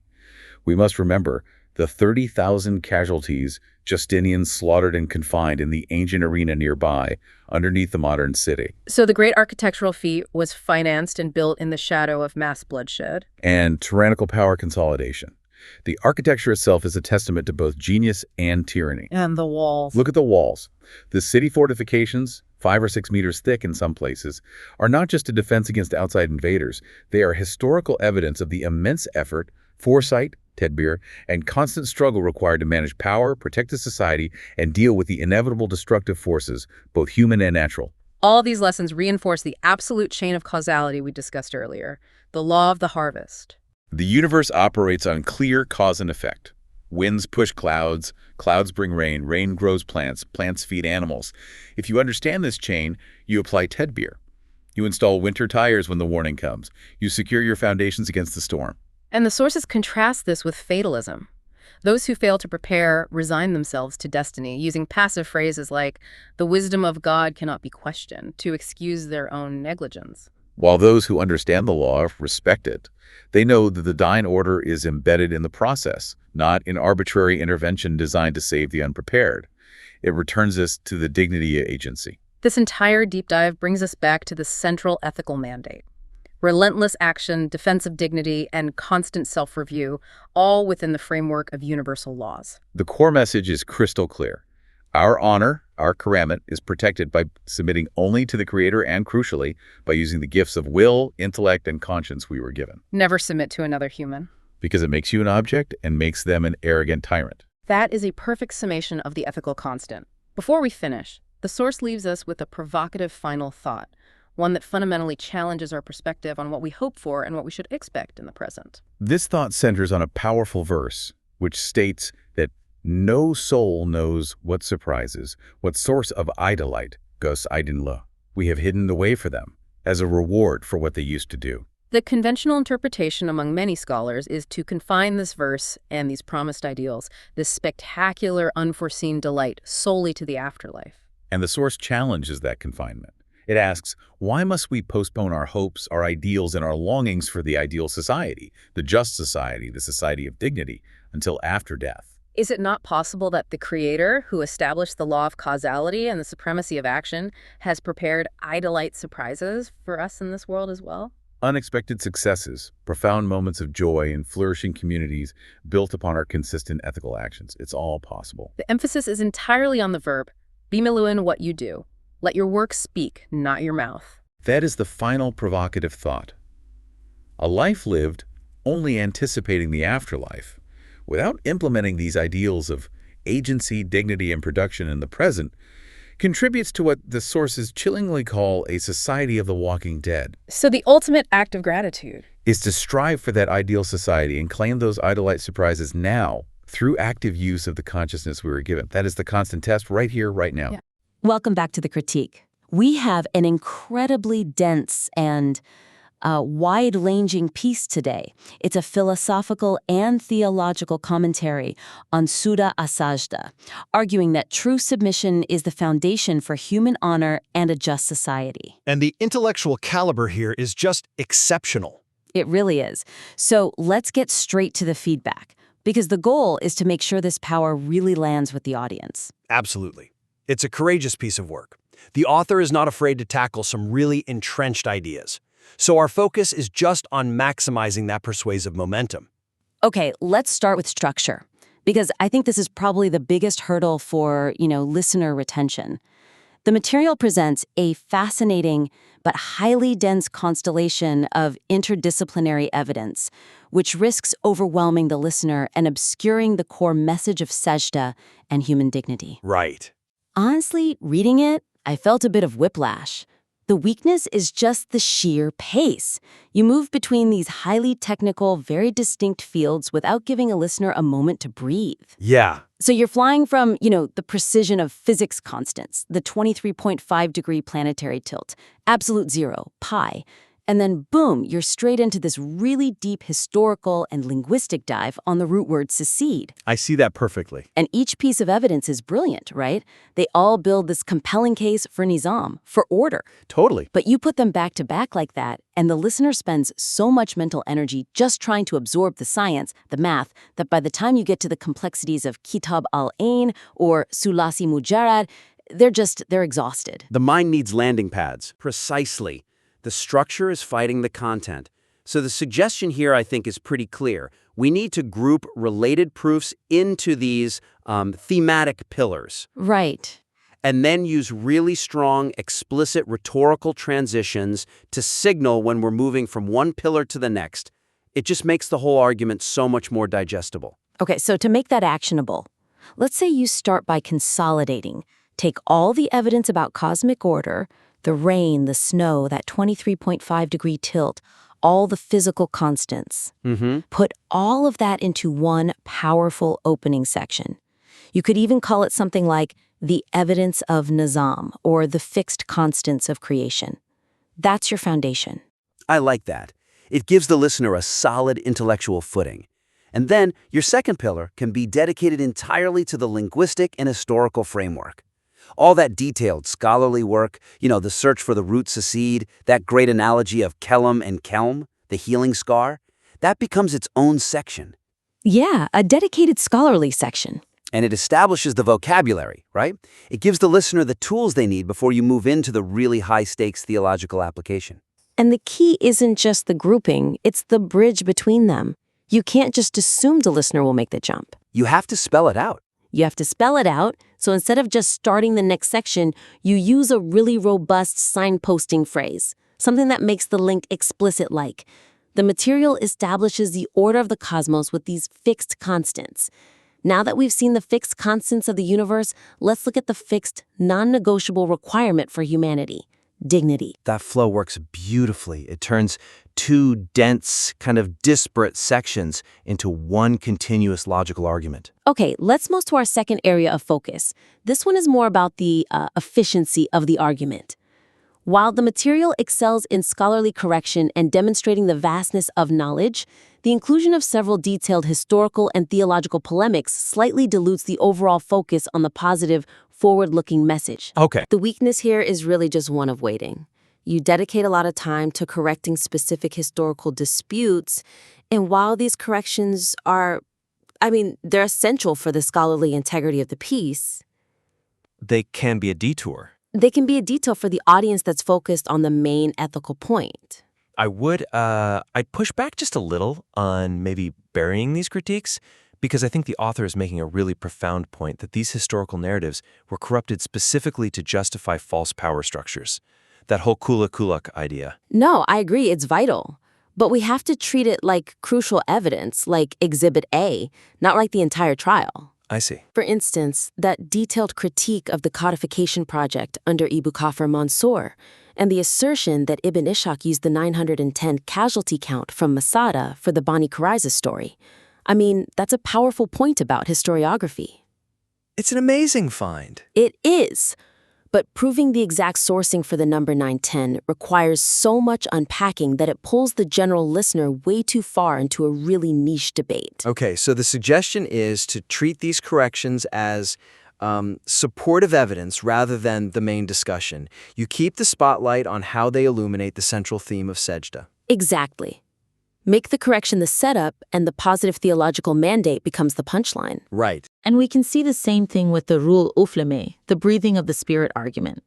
We must remember the 30,000 casualties Justinian slaughtered and confined in the ancient arena nearby, underneath the modern city. So the great architectural feat was financed and built in the shadow of mass bloodshed. And tyrannical power consolidation. The architecture itself is a testament to both genius and tyranny. And the walls. Look at the walls. The city fortifications, 5 or 6 meters thick in some places, are not just a defense against outside invaders. They are historical evidence of the immense effort, foresight, tedbir, and constant struggle required to manage power, protect a society, and deal with the inevitable destructive forces, both human and natural. All these lessons reinforce the absolute chain of causality we discussed earlier, the law of the harvest. The universe operates on clear cause and effect. Winds push clouds, clouds bring rain, rain grows plants, plants feed animals. If you understand this chain, you apply tedbir. You install winter tires when the warning comes. You secure your foundations against the storm. And the sources contrast this with fatalism. Those who fail to prepare resign themselves to destiny, using passive phrases like, "The wisdom of God cannot be questioned," to excuse their own negligence. While those who understand the law respect it, they know that the divine order is embedded in the process, not in arbitrary intervention designed to save the unprepared. It returns us to the dignity of agency. This entire deep dive brings us back to the central ethical mandate. Relentless action, defense of dignity, and constant self-review, all within the framework of universal laws. The core message is crystal clear. Our honor, our karamat, is protected by submitting only to the Creator and, crucially, by using the gifts of will, intellect, and conscience we were given. Never submit to another human. Because it makes you an object and makes them an arrogant tyrant. That is a perfect summation of the ethical constant. Before we finish, the source leaves us with a provocative final thought. one that fundamentally challenges our perspective on what we hope for and what we should expect in the present. This thought centers on a powerful verse, which states that no soul knows what surprises, what source of idolite, Gus Idinla. We have hidden the way for them, as a reward for what they used to do. The conventional interpretation among many scholars is to confine this verse and these promised ideals, this spectacular, unforeseen delight, solely to the afterlife. And the source challenges that confinement. It asks, why must we postpone our hopes, our ideals, and our longings for the ideal society, the just society, the society of dignity, until after death? Is it not possible that the Creator, who established the law of causality and the supremacy of action, has prepared idolite surprises for us in this world as well? Unexpected successes, profound moments of joy, and flourishing communities built upon our consistent ethical actions. It's all possible. The emphasis is entirely on the verb, bimiluin what you do. Let your work speak, not your mouth. That is the final provocative thought. A life lived only anticipating the afterlife, without implementing these ideals of agency, dignity, and production in the present, contributes to what the sources chillingly call a society of the walking dead. So the ultimate act of gratitude is to strive for that ideal society and claim those idolite surprises now through active use of the consciousness we were given. That is the constant test right here, right now. Yeah. Welcome back to The Critique. We have an incredibly dense and wide-ranging piece today. It's a philosophical and theological commentary on Surah Sajdah, arguing that true submission is the foundation for human honor and a just society. And the intellectual caliber here is just exceptional. It really is. So let's get straight to the feedback, because the goal is to make sure this power really lands with the audience. Absolutely. It's a courageous piece of work. The author is not afraid to tackle some really entrenched ideas. So our focus is just on maximizing that persuasive momentum. Okay, let's start with structure, because I think this is probably the biggest hurdle for, listener retention. The material presents a fascinating but highly dense constellation of interdisciplinary evidence, which risks overwhelming the listener and obscuring the core message of Sajdah and human dignity. Right. Honestly, reading it, I felt a bit of whiplash. The weakness is just the sheer pace. You move between these highly technical, very distinct fields without giving a listener a moment to breathe. Yeah. So you're flying from, the precision of physics constants, the 23.5-degree planetary tilt, absolute zero, pi, and then boom, you're straight into this really deep historical and linguistic dive on the root word secede. I see that perfectly. And each piece of evidence is brilliant, right? They all build this compelling case for nizam, for order. Totally. But you put them back to back like that, and the listener spends so much mental energy just trying to absorb the science, the math, that by the time you get to the complexities of Kitab al-Ain or Sulasi Mujarrad, they're exhausted. The mind needs landing pads. Precisely. The structure is fighting the content. So the suggestion here, I think, is pretty clear. We need to group related proofs into these thematic pillars. Right. And then use really strong, explicit rhetorical transitions to signal when we're moving from one pillar to the next. It just makes the whole argument so much more digestible. Okay, so to make that actionable, let's say you start by consolidating. Take all the evidence about cosmic order, the rain, the snow, that 23.5-degree tilt, all the physical constants. Put all of that into one powerful opening section. You could even call it something like the evidence of nizam, or the fixed constants of creation. That's your foundation. I like that. It gives the listener a solid intellectual footing. And then your second pillar can be dedicated entirely to the linguistic and historical framework. All that detailed scholarly work, the search for the root secede, that great analogy of Kelm and Kelm, the healing scar, that becomes its own section. Yeah, a dedicated scholarly section. And it establishes the vocabulary, right? It gives the listener the tools they need before you move into the really high-stakes theological application. And the key isn't just the grouping, it's the bridge between them. You can't just assume the listener will make the jump. You have to spell it out. You have to spell it out, so instead of just starting the next section, you use a really robust signposting phrase, something that makes the link explicit like. The material establishes the order of the cosmos with these fixed constants. Now that we've seen the fixed constants of the universe, let's look at the fixed, non-negotiable requirement for humanity, dignity. That flow works beautifully. It turns two dense, kind of disparate sections into one continuous logical argument. Okay, let's move to our second area of focus. This one is more about the efficiency of the argument. While the material excels in scholarly correction and demonstrating the vastness of knowledge, the inclusion of several detailed historical and theological polemics slightly dilutes the overall focus on the positive, forward-looking message. Okay. The weakness here is really just one of waiting. You dedicate a lot of time to correcting specific historical disputes, and while these corrections are, they're essential for the scholarly integrity of the piece, They can be a detour. they can be a detail for the audience that's focused on the main ethical point. I'd push back just a little on maybe burying these critiques, because I think the author is making a really profound point that these historical narratives were corrupted specifically to justify false power structures. That whole kulak idea. No, I agree, it's vital. But we have to treat it like crucial evidence, like Exhibit A, not like the entire trial. I see. For instance, that detailed critique of the codification project under Abu Kafr Mansour, and the assertion that Ibn Ishaq used the 910 casualty count from Masada for the Bani Qurayza story. That's a powerful point about historiography. It's an amazing find. It is. But proving the exact sourcing for the number 910 requires so much unpacking that it pulls the general listener way too far into a really niche debate. Okay, so the suggestion is to treat these corrections as supportive evidence rather than the main discussion. You keep the spotlight on how they illuminate the central theme of Sajdah. Exactly. Make the correction the setup, and the positive theological mandate becomes the punchline. Right. And we can see the same thing with the Ruh Uflame, the breathing of the spirit argument.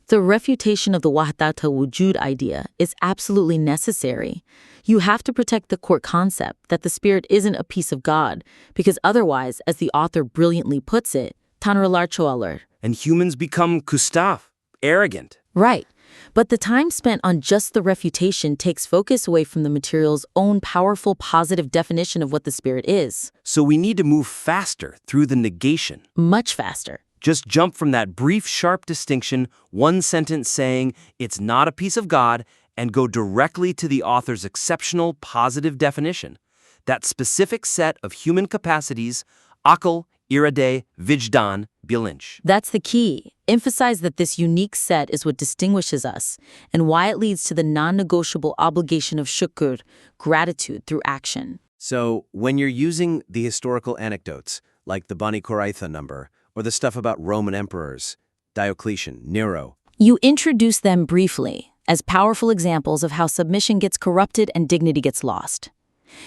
The refutation of the Wahdata Wujud idea is absolutely necessary. You have to protect the core concept that the spirit isn't a piece of God, because otherwise, as the author brilliantly puts it, Tanralar Choalar. And humans become kustaf, arrogant. Right. But the time spent on just the refutation takes focus away from the material's own powerful positive definition of what the spirit is. So we need to move faster through the negation. Much faster. Just jump from that brief, sharp distinction, one sentence saying it's not a piece of God, and go directly to the author's exceptional positive definition. That specific set of human capacities, akal, irade, vijdan, bilinch. That's the key. Emphasize that this unique set is what distinguishes us and why it leads to the non-negotiable obligation of shukr, gratitude through action. So when you're using the historical anecdotes, like the Bani Qurayza number, or the stuff about Roman emperors, Diocletian, Nero, you introduce them briefly as powerful examples of how submission gets corrupted and dignity gets lost.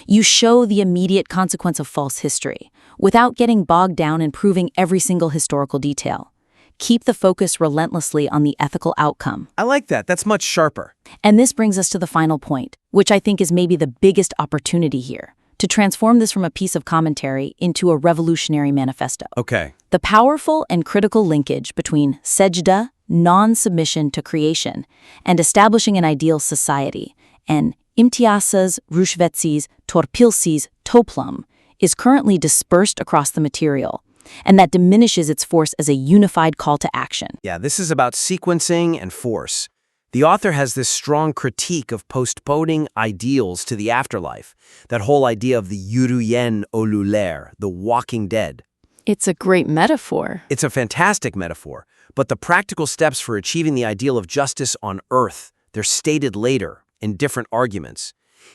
You show the immediate consequence of false history, without getting bogged down in proving every single historical detail. Keep the focus relentlessly on the ethical outcome. I like that. That's much sharper. And this brings us to the final point, which I think is maybe the biggest opportunity here, to transform this from a piece of commentary into a revolutionary manifesto. Okay. The powerful and critical linkage between Sajdah, non-submission to creation, and establishing an ideal society, and imtiasas, rushvetsis, torpilsis, toplum, is currently dispersed across the material, and that diminishes its force as a unified call to action. Yeah, this is about sequencing and force. The author has this strong critique of postponing ideals to the afterlife, that whole idea of the yuruyen oluler, the walking dead. It's a great metaphor. It's a fantastic metaphor, but the practical steps for achieving the ideal of justice on earth, they're stated later in different arguments.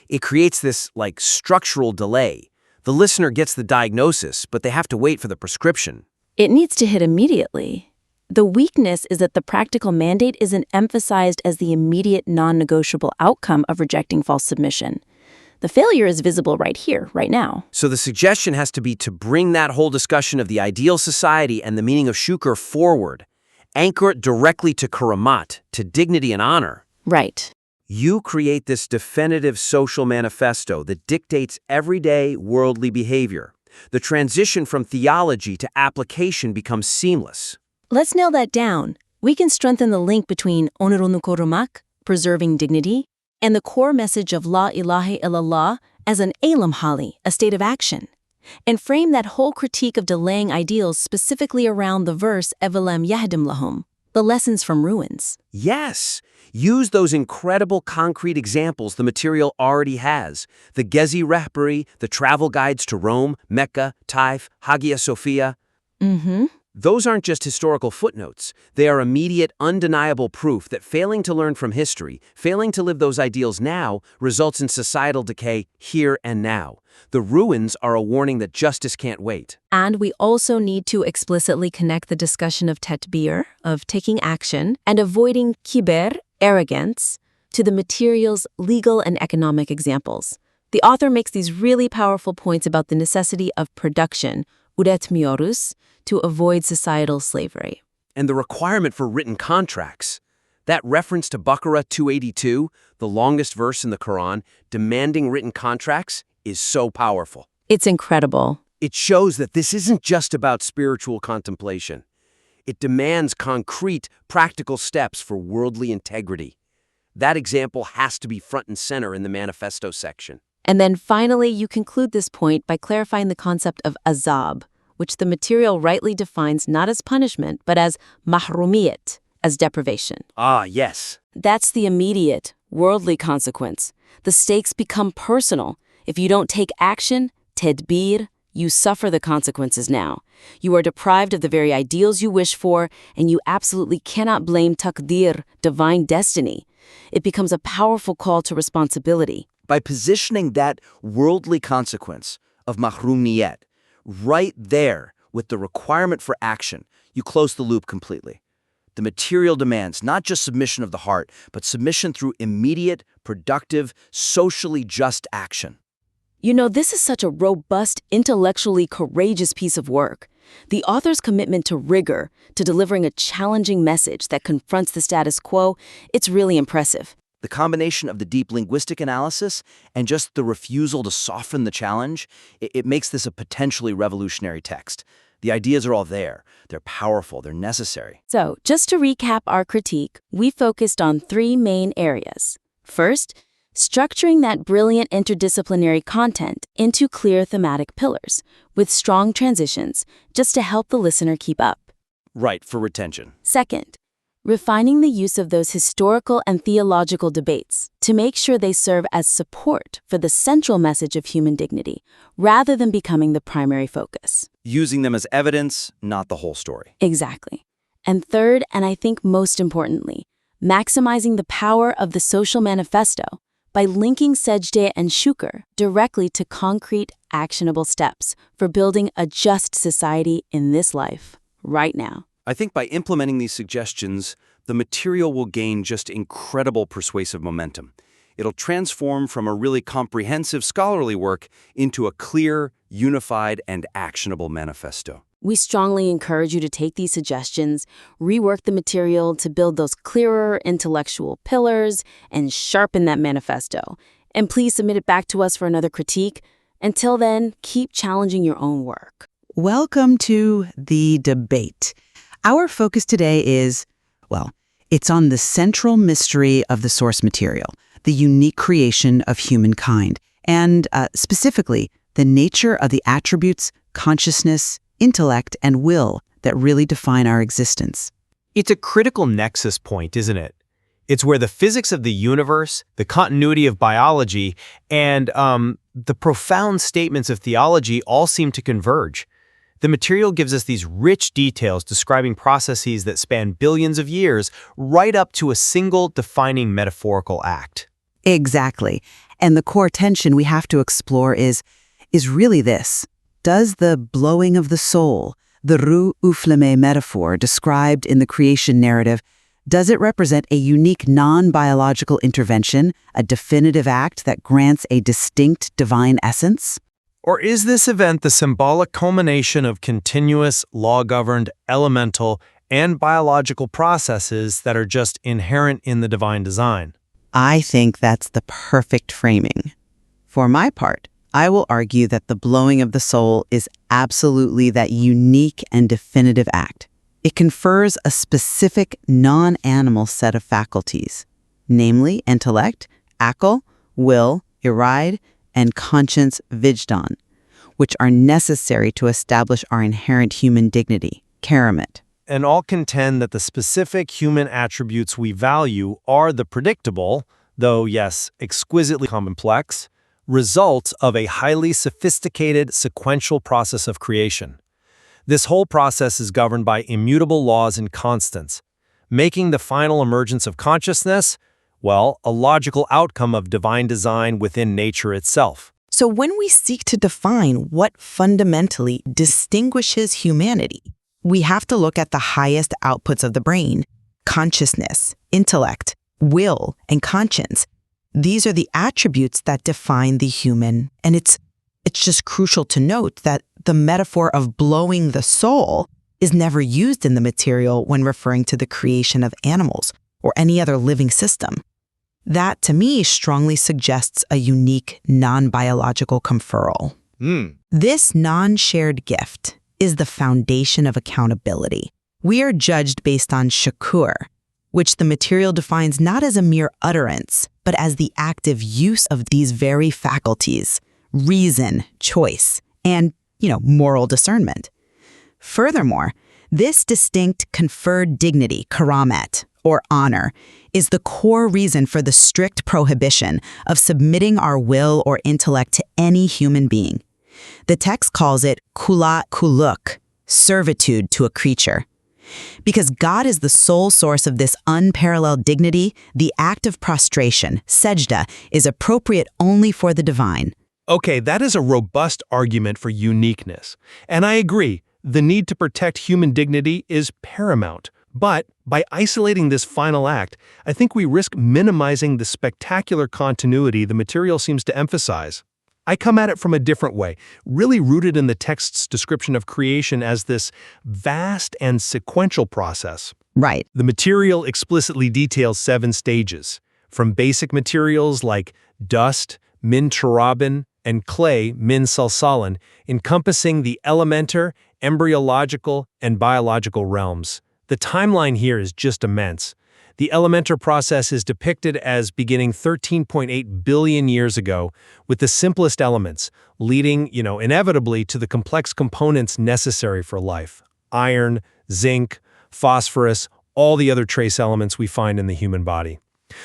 It creates this, structural delay. The listener gets the diagnosis, but they have to wait for the prescription. It needs to hit immediately. The weakness is that the practical mandate isn't emphasized as the immediate non-negotiable outcome of rejecting false submission. The failure is visible right here, right now. So the suggestion has to be to bring that whole discussion of the ideal society and the meaning of shukr forward. Anchor it directly to karamat, to dignity and honor. Right. You create this definitive social manifesto that dictates everyday worldly behavior. The transition from theology to application becomes seamless. Let's nail that down. We can strengthen the link between onurunu korumak, preserving dignity, and the core message of La ilaha illallah as an alam hali, a state of action, and frame that whole critique of delaying ideals specifically around the verse Evelem Yahdim Lahum, the lessons from ruins. Yes. Use those incredible concrete examples the material already has. The Gezi Rehbari, the travel guides to Rome, Mecca, Taif, Hagia Sophia. Those aren't just historical footnotes. They are immediate, undeniable proof that failing to learn from history, failing to live those ideals now, results in societal decay here and now. The ruins are a warning that justice can't wait. And we also need to explicitly connect the discussion of tetbir, of taking action, and avoiding kiber, arrogance, to the material's legal and economic examples. The author makes these really powerful points about the necessity of production, uretmiorus, to avoid societal slavery. And the requirement for written contracts. That reference to Baqarah 282, the longest verse in the Quran, demanding written contracts, is so powerful. It's incredible. It shows that this isn't just about spiritual contemplation. It demands concrete, practical steps for worldly integrity. That example has to be front and center in the manifesto section. And then finally, you conclude this point by clarifying the concept of azab, which the material rightly defines not as punishment, but as mahrumiyat, as deprivation. Ah, yes. That's the immediate, worldly consequence. The stakes become personal. If you don't take action, tedbir, you suffer the consequences now. You are deprived of the very ideals you wish for, and you absolutely cannot blame taqdir, divine destiny. It becomes a powerful call to responsibility. By positioning that worldly consequence of mahrumiyat right there with the requirement for action, you close the loop completely. The material demands not just submission of the heart, but submission through immediate, productive, socially just action. You know, this is such a robust, intellectually courageous piece of work. The author's commitment to rigor, to delivering a challenging message that confronts the status quo, it's really impressive. The combination of the deep linguistic analysis and just the refusal to soften the challenge, it makes this a potentially revolutionary text. The ideas are all there. They're powerful. They're necessary. So, just to recap our critique, we focused on 3 main areas. First, structuring that brilliant interdisciplinary content into clear thematic pillars, with strong transitions, just to help the listener keep up. Right, for retention. Second, refining the use of those historical and theological debates to make sure they serve as support for the central message of human dignity, rather than becoming the primary focus. Using them as evidence, not the whole story. Exactly. And third, and I think most importantly, maximizing the power of the social manifesto by linking Sajdah and Shukr directly to concrete, actionable steps for building a just society in this life, right now. I think by implementing these suggestions, the material will gain just incredible persuasive momentum. It'll transform from a really comprehensive scholarly work into a clear, unified, and actionable manifesto. We strongly encourage you to take these suggestions, rework the material to build those clearer intellectual pillars, and sharpen that manifesto. And please submit it back to us for another critique. Until then, keep challenging your own work. Welcome to The Debate. Our focus today is, well, it's on the central mystery of the source material, the unique creation of humankind, and specifically, the nature of the attributes, consciousness, intellect, and will that really define our existence. It's a critical nexus point, isn't it? It's where the physics of the universe, the continuity of biology, and the profound statements of theology all seem to converge. The material gives us these rich details describing processes that span billions of years, right up to a single defining metaphorical act. Exactly. And the core tension we have to explore is really this. Does the blowing of the soul, the Ruh Uflame metaphor described in the creation narrative, does it represent a unique non-biological intervention, a definitive act that grants a distinct divine essence? Or is this event the symbolic culmination of continuous, law-governed, elemental, and biological processes that are just inherent in the divine design? I think that's the perfect framing. For my part, I will argue that the blowing of the soul is absolutely that unique and definitive act. It confers a specific non-animal set of faculties, namely intellect, akal, will, iride, and conscience vijdan, which are necessary to establish our inherent human dignity, karamat. and all contend that the specific human attributes we value are the predictable, though yes, exquisitely complex, result of a highly sophisticated sequential process of creation. This whole process is governed by immutable laws and constants, making the final emergence of consciousness, well, a logical outcome of divine design within nature itself. So when we seek to define what fundamentally distinguishes humanity, we have to look at the highest outputs of the brain: consciousness, intellect, will, and conscience. These are the attributes that define the human, and it's just crucial to note that the metaphor of blowing the soul is never used in the material when referring to the creation of animals or any other living system. That, to me, strongly suggests a unique non-biological conferral. This non-shared gift is the foundation of accountability. We are judged based on shakur, which the material defines not as a mere utterance, but as the active use of these very faculties: reason, choice, and, moral discernment. Furthermore, this distinct conferred dignity, karamat, or honor, is the core reason for the strict prohibition of submitting our will or intellect to any human being. The text calls it kula kuluk, servitude to a creature. Because God is the sole source of this unparalleled dignity, the act of prostration, sajdah, is appropriate only for the divine. Okay, that is a robust argument for uniqueness. And I agree, the need to protect human dignity is paramount. But by isolating this final act, I think we risk minimizing the spectacular continuity the material seems to emphasize. I come at it from a different way, really rooted in the text's description of creation as this vast and sequential process. Right. The material explicitly details 7 stages, from basic materials like dust, min turabin, and clay, min salsalin, encompassing the elementar, embryological, and biological realms. The timeline here is just immense. The elementar process is depicted as beginning 13.8 billion years ago, with the simplest elements, leading, inevitably to the complex components necessary for life: iron, zinc, phosphorus, all the other trace elements we find in the human body.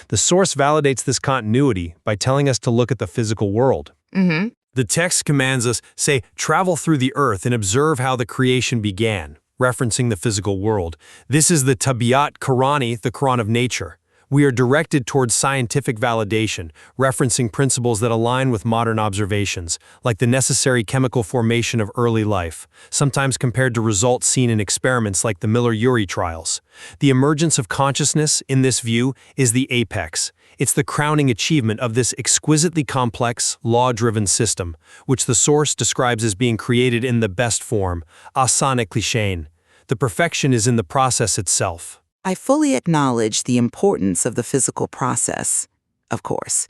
The source validates this continuity by telling us to look at the physical world. The text commands us, say, travel through the earth and observe how the creation began, referencing the physical world. This is the Tabiat Qurani, the Quran of nature. We are directed towards scientific validation, referencing principles that align with modern observations, like the necessary chemical formation of early life, sometimes compared to results seen in experiments like the Miller-Urey trials. The emergence of consciousness, in this view, is the apex. It's the crowning achievement of this exquisitely complex, law-driven system, which the source describes as being created in the best form, asana klishain. The perfection is in the process itself. I fully acknowledge the importance of the physical process, of course.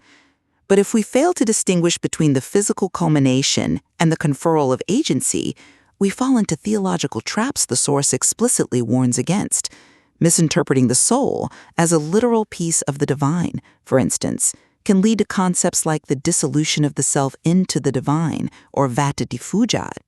But if we fail to distinguish between the physical culmination and the conferral of agency, we fall into theological traps the source explicitly warns against. Misinterpreting the soul as a literal piece of the divine, for instance, can lead to concepts like the dissolution of the self into the divine, or vata difujat.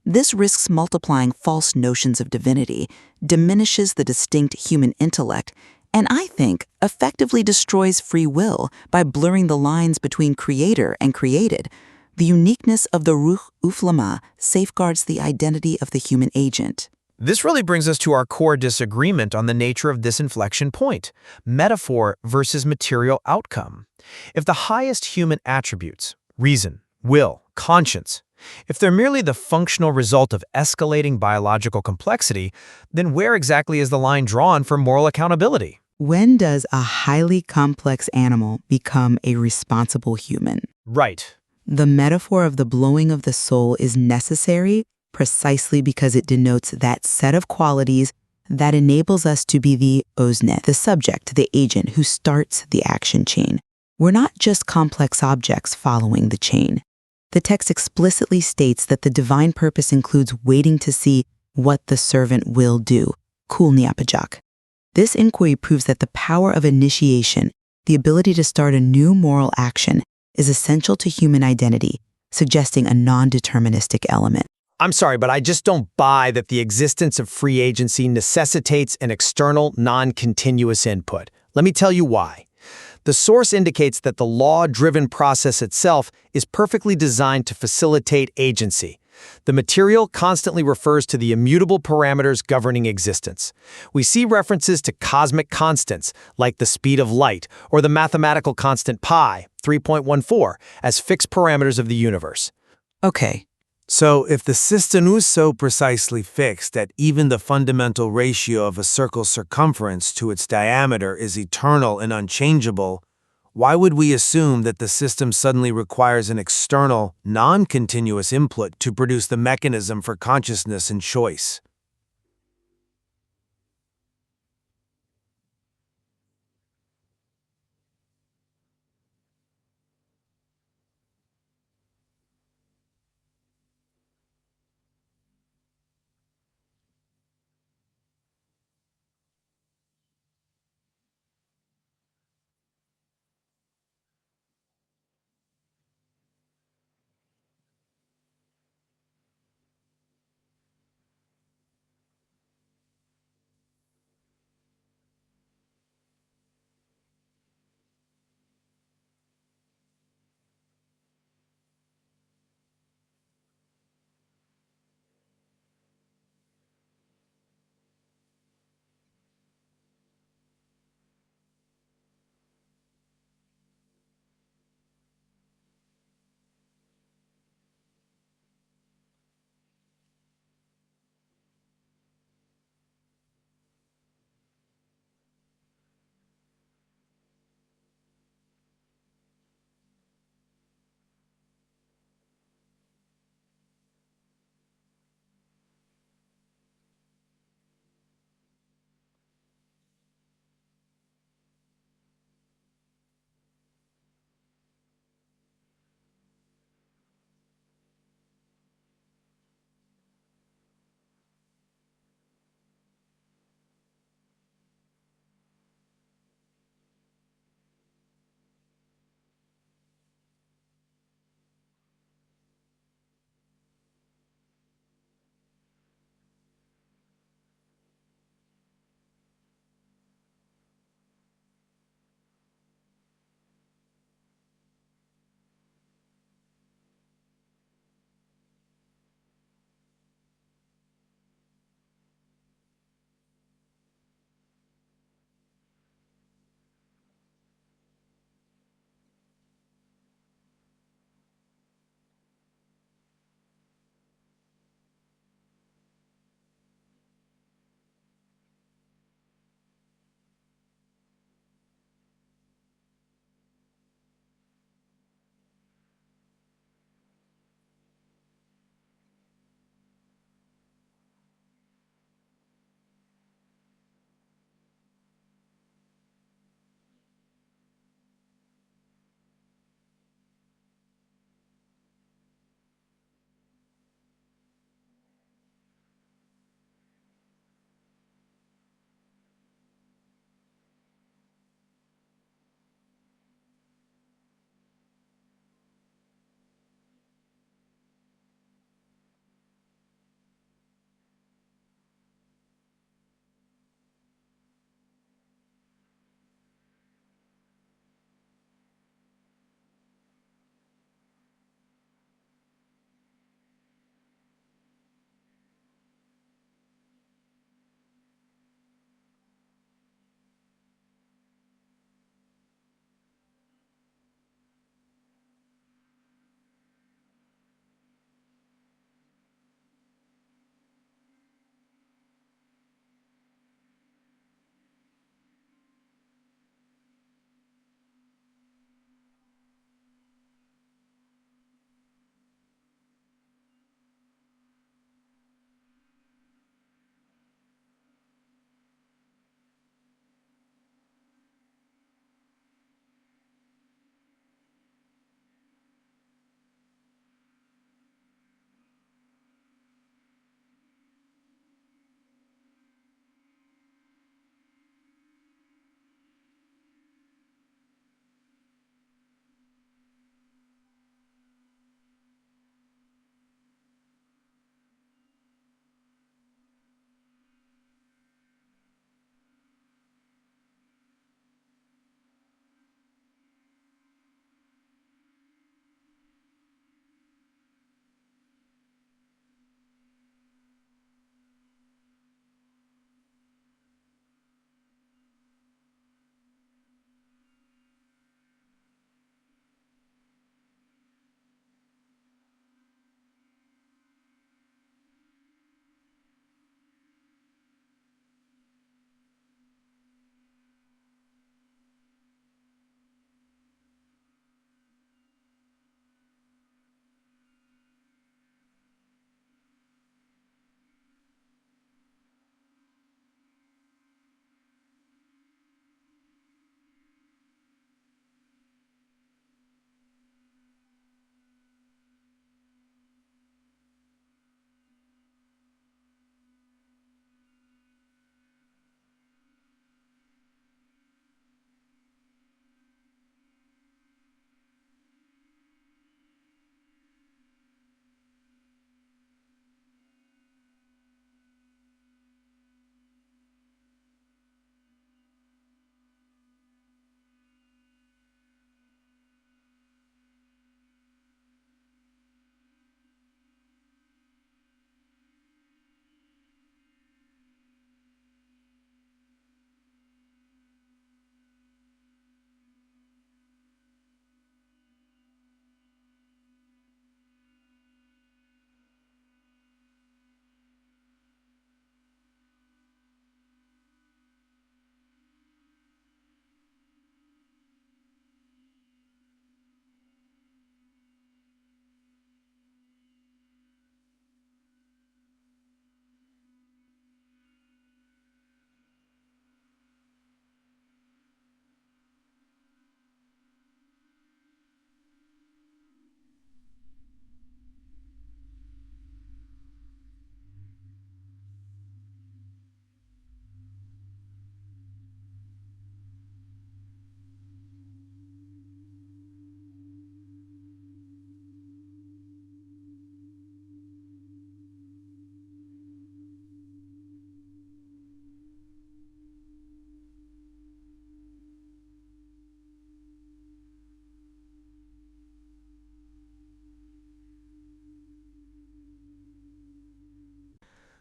This risks multiplying false notions of divinity, diminishes the distinct human intellect, and I think effectively destroys free will by blurring the lines between creator and created. The uniqueness of the ruh uflama safeguards the identity of the human agent. This really brings us to our core disagreement on the nature of this inflection point: metaphor versus material outcome. If the highest human attributes, reason, will, conscience, if they're merely the functional result of escalating biological complexity, then where exactly is the line drawn for moral accountability? When does a highly complex animal become a responsible human? Right. The metaphor of the blowing of the soul is necessary precisely because it denotes that set of qualities that enables us to be the oznet, the subject, the agent who starts the action chain. We're not just complex objects following the chain. The text explicitly states that the divine purpose includes waiting to see what the servant will do. Kul niapajak. This inquiry proves that the power of initiation, the ability to start a new moral action, is essential to human identity, suggesting a non-deterministic element. I'm sorry, but I just don't buy that the existence of free agency necessitates an external, non-continuous input. Let me tell you why. The source indicates that the law-driven process itself is perfectly designed to facilitate agency. The material constantly refers to the immutable parameters governing existence. We see references to cosmic constants, like the speed of light, or the mathematical constant pi, 3.14, as fixed parameters of the universe. Okay, So if the system is so precisely fixed that even the fundamental ratio of a circle's circumference to its diameter is eternal and unchangeable, why would we assume that the system suddenly requires an external, non-continuous input to produce the mechanism for consciousness and choice?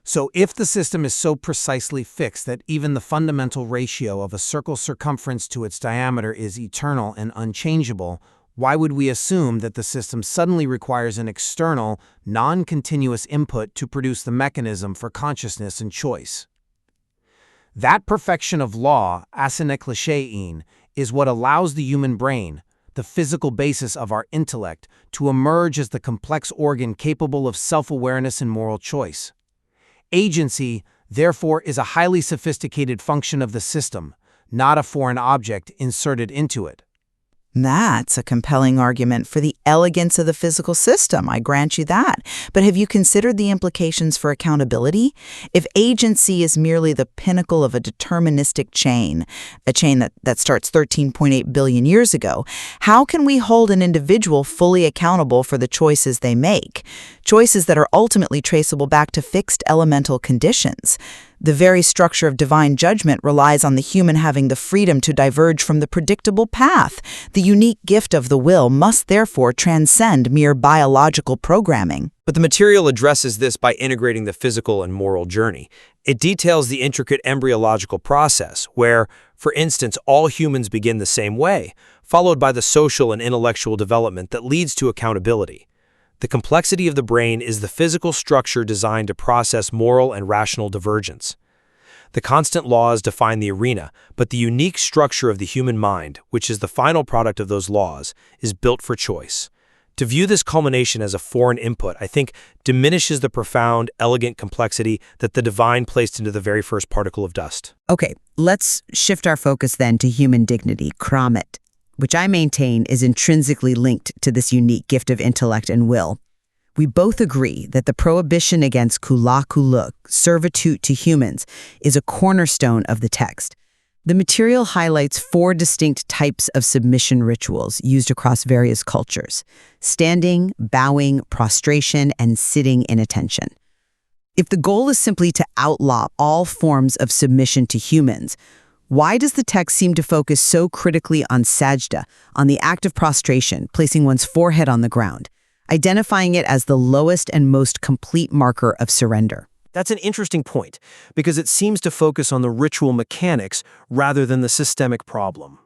So if the system is so precisely fixed that even the fundamental ratio of a circle's circumference to its diameter is eternal and unchangeable, why would we assume that the system suddenly requires an external, non-continuous input to produce the mechanism for consciousness and choice? That perfection of law, asineklishein, is what allows the human brain, the physical basis of our intellect, to emerge as the complex organ capable of self-awareness and moral choice. Agency, therefore, is a highly sophisticated function of the system, not a foreign object inserted into it. That's a compelling argument for the elegance of the physical system, I grant you that. But have you considered the implications for accountability? If agency is merely the pinnacle of a deterministic chain, a chain that starts 13.8 billion years ago, how can we hold an individual fully accountable for the choices they make? Choices that are ultimately traceable back to fixed elemental conditions. The very structure of divine judgment relies on the human having the freedom to diverge from the predictable path. The unique gift of the will must therefore transcend mere biological programming. But the material addresses this by integrating the physical and moral journey. It details the intricate embryological process where, for instance, all humans begin the same way, followed by the social and intellectual development that leads to accountability. The complexity of the brain is the physical structure designed to process moral and rational divergence. The constant laws define the arena, but the unique structure of the human mind, which is the final product of those laws, is built for choice. To view this culmination as a foreign input, I think, diminishes the profound, elegant complexity that the divine placed into the very first particle of dust. Okay, let's shift our focus then to human dignity, kramet, which I maintain is intrinsically linked to this unique gift of intellect and will. We both agree that the prohibition against kula kuluk, servitude to humans, is a cornerstone of the text. The material highlights 4 distinct types of submission rituals used across various cultures: standing, bowing, prostration, and sitting in attention. If the goal is simply to outlaw all forms of submission to humans, why does the text seem to focus so critically on sajdah, on the act of prostration, placing one's forehead on the ground, identifying it as the lowest and most complete marker of surrender? That's an interesting point, because it seems to focus on the ritual mechanics rather than the systemic problem.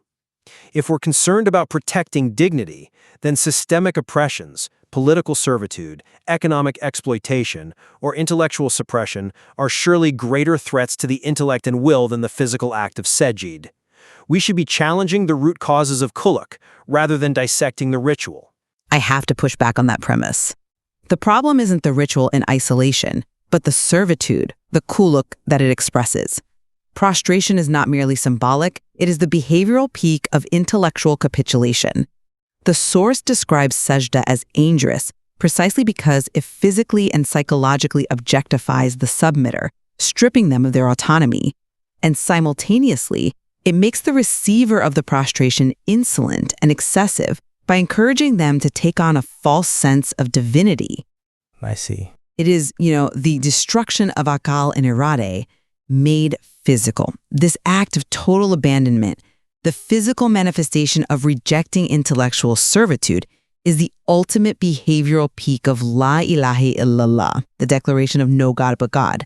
If we're concerned about protecting dignity, then systemic oppressions, political servitude, economic exploitation, or intellectual suppression are surely greater threats to the intellect and will than the physical act of sejid. We should be challenging the root causes of kuluk rather than dissecting the ritual. I have to push back on that premise. The problem isn't the ritual in isolation, but the servitude, the kuluk that it expresses. Prostration is not merely symbolic, it is the behavioral peak of intellectual capitulation. The source describes sajdah as dangerous precisely because it physically and psychologically objectifies the submitter, stripping them of their autonomy, and simultaneously, it makes the receiver of the prostration insolent and excessive by encouraging them to take on a false sense of divinity. I see. It is, the destruction of akal and irade made physical. This act of total abandonment, the physical manifestation of rejecting intellectual servitude, is the ultimate behavioral peak of La ilaha illallah, the declaration of no God but God.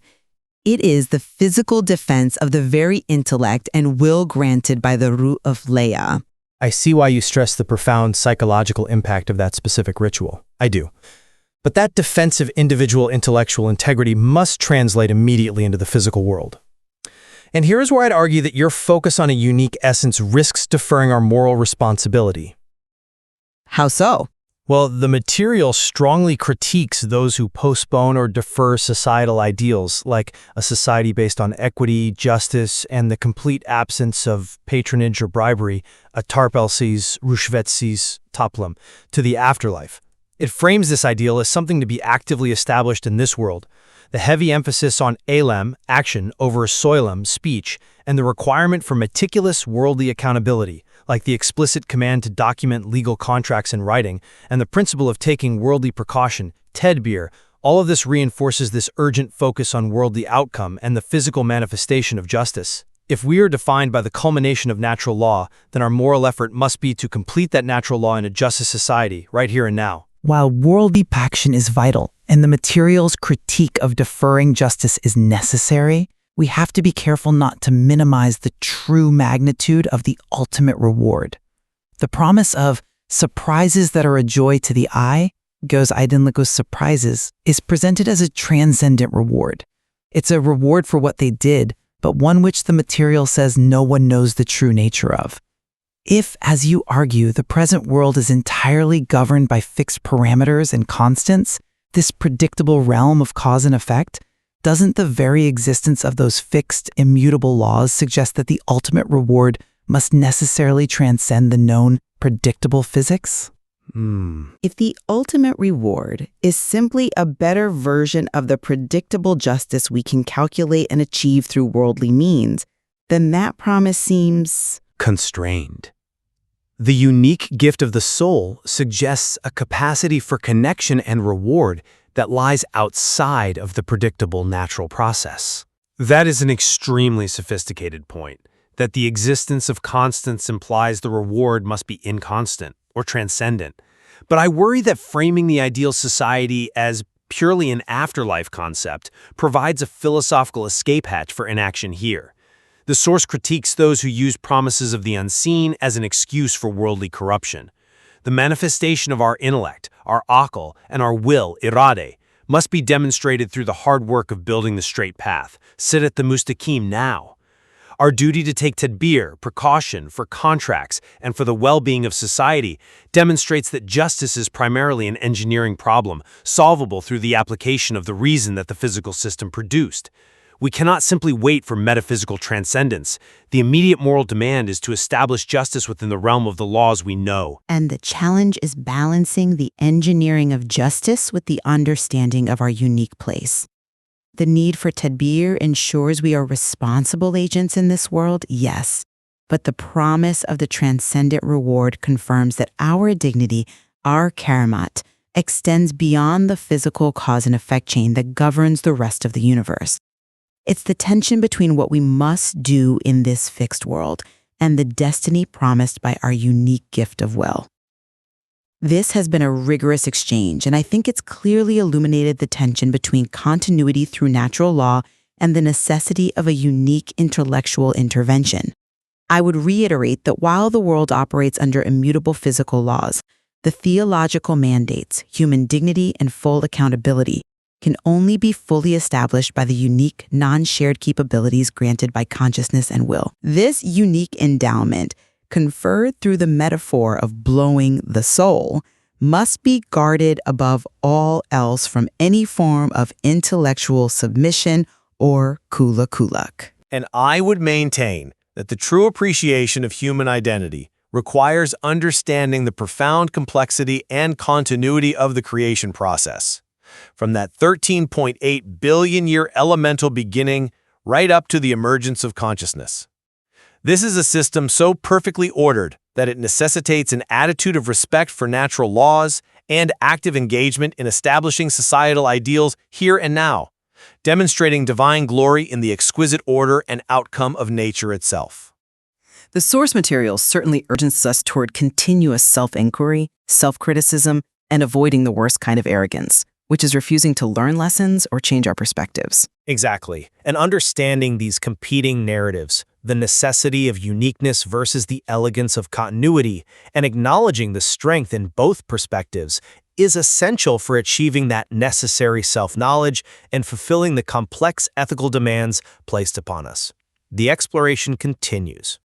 It is the physical defense of the very intellect and will granted by the root of Leah. I see why you stress the profound psychological impact of that specific ritual. I do. But that defense of individual intellectual integrity must translate immediately into the physical world. And here is where I'd argue that your focus on a unique essence risks deferring our moral responsibility. How so? Well, the material strongly critiques those who postpone or defer societal ideals, like a society based on equity, justice, and the complete absence of patronage or bribery, a tarpelsis, rushvetsis, taplum, to the afterlife. It frames this ideal as something to be actively established in this world. The heavy emphasis on elam, action, over soilem, speech, and the requirement for meticulous worldly accountability, like the explicit command to document legal contracts in writing, and the principle of taking worldly precaution, tedbir, all of this reinforces this urgent focus on worldly outcome and the physical manifestation of justice. If we are defined by the culmination of natural law, then our moral effort must be to complete that natural law in a justice society, right here and now. While worldly action is vital, and the material's critique of deferring justice is necessary, we have to be careful not to minimize the true magnitude of the ultimate reward. The promise of surprises that are a joy to the eye, God's identical surprises, is presented as a transcendent reward. It's a reward for what they did, but one which the material says no one knows the true nature of. If, as you argue, the present world is entirely governed by fixed parameters and constants, this predictable realm of cause and effect, doesn't the very existence of those fixed, immutable laws suggest that the ultimate reward must necessarily transcend the known, predictable physics? If the ultimate reward is simply a better version of the predictable justice we can calculate and achieve through worldly means, then that promise seems constrained. The unique gift of the soul suggests a capacity for connection and reward that lies outside of the predictable natural process. That is an extremely sophisticated point, that the existence of constants implies the reward must be inconstant or transcendent. But I worry that framing the ideal society as purely an afterlife concept provides a philosophical escape hatch for inaction here. The source critiques those who use promises of the unseen as an excuse for worldly corruption. The manifestation of our intellect, our akal, and our will, irade, must be demonstrated through the hard work of building the straight path. Sit at the mustaqim now. Our duty to take tadbir, precaution, for contracts and for the well-being of society demonstrates that justice is primarily an engineering problem, solvable through the application of the reason that the physical system produced. We cannot simply wait for metaphysical transcendence. The immediate moral demand is to establish justice within the realm of the laws we know. And the challenge is balancing the engineering of justice with the understanding of our unique place. The need for tadbir ensures we are responsible agents in this world, yes, but the promise of the transcendent reward confirms that our dignity, our karamat, extends beyond the physical cause and effect chain that governs the rest of the universe. It's the tension between what we must do in this fixed world and the destiny promised by our unique gift of will. This has been a rigorous exchange, and I think it's clearly illuminated the tension between continuity through natural law and the necessity of a unique intellectual intervention. I would reiterate that while the world operates under immutable physical laws, the theological mandates, human dignity, and full accountability can only be fully established by the unique, non-shared capabilities granted by consciousness and will. This unique endowment, conferred through the metaphor of blowing the soul, must be guarded above all else from any form of intellectual submission or kula-kulak. And I would maintain that the true appreciation of human identity requires understanding the profound complexity and continuity of the creation process. From that 13.8 billion-year elemental beginning right up to the emergence of consciousness. This is a system so perfectly ordered that it necessitates an attitude of respect for natural laws and active engagement in establishing societal ideals here and now, demonstrating divine glory in the exquisite order and outcome of nature itself. The source material certainly urges us toward continuous self-inquiry, self-criticism, and avoiding the worst kind of arrogance, which is refusing to learn lessons or change our perspectives. Exactly. And understanding these competing narratives, the necessity of uniqueness versus the elegance of continuity, and acknowledging the strength in both perspectives is essential for achieving that necessary self-knowledge and fulfilling the complex ethical demands placed upon us. The exploration continues.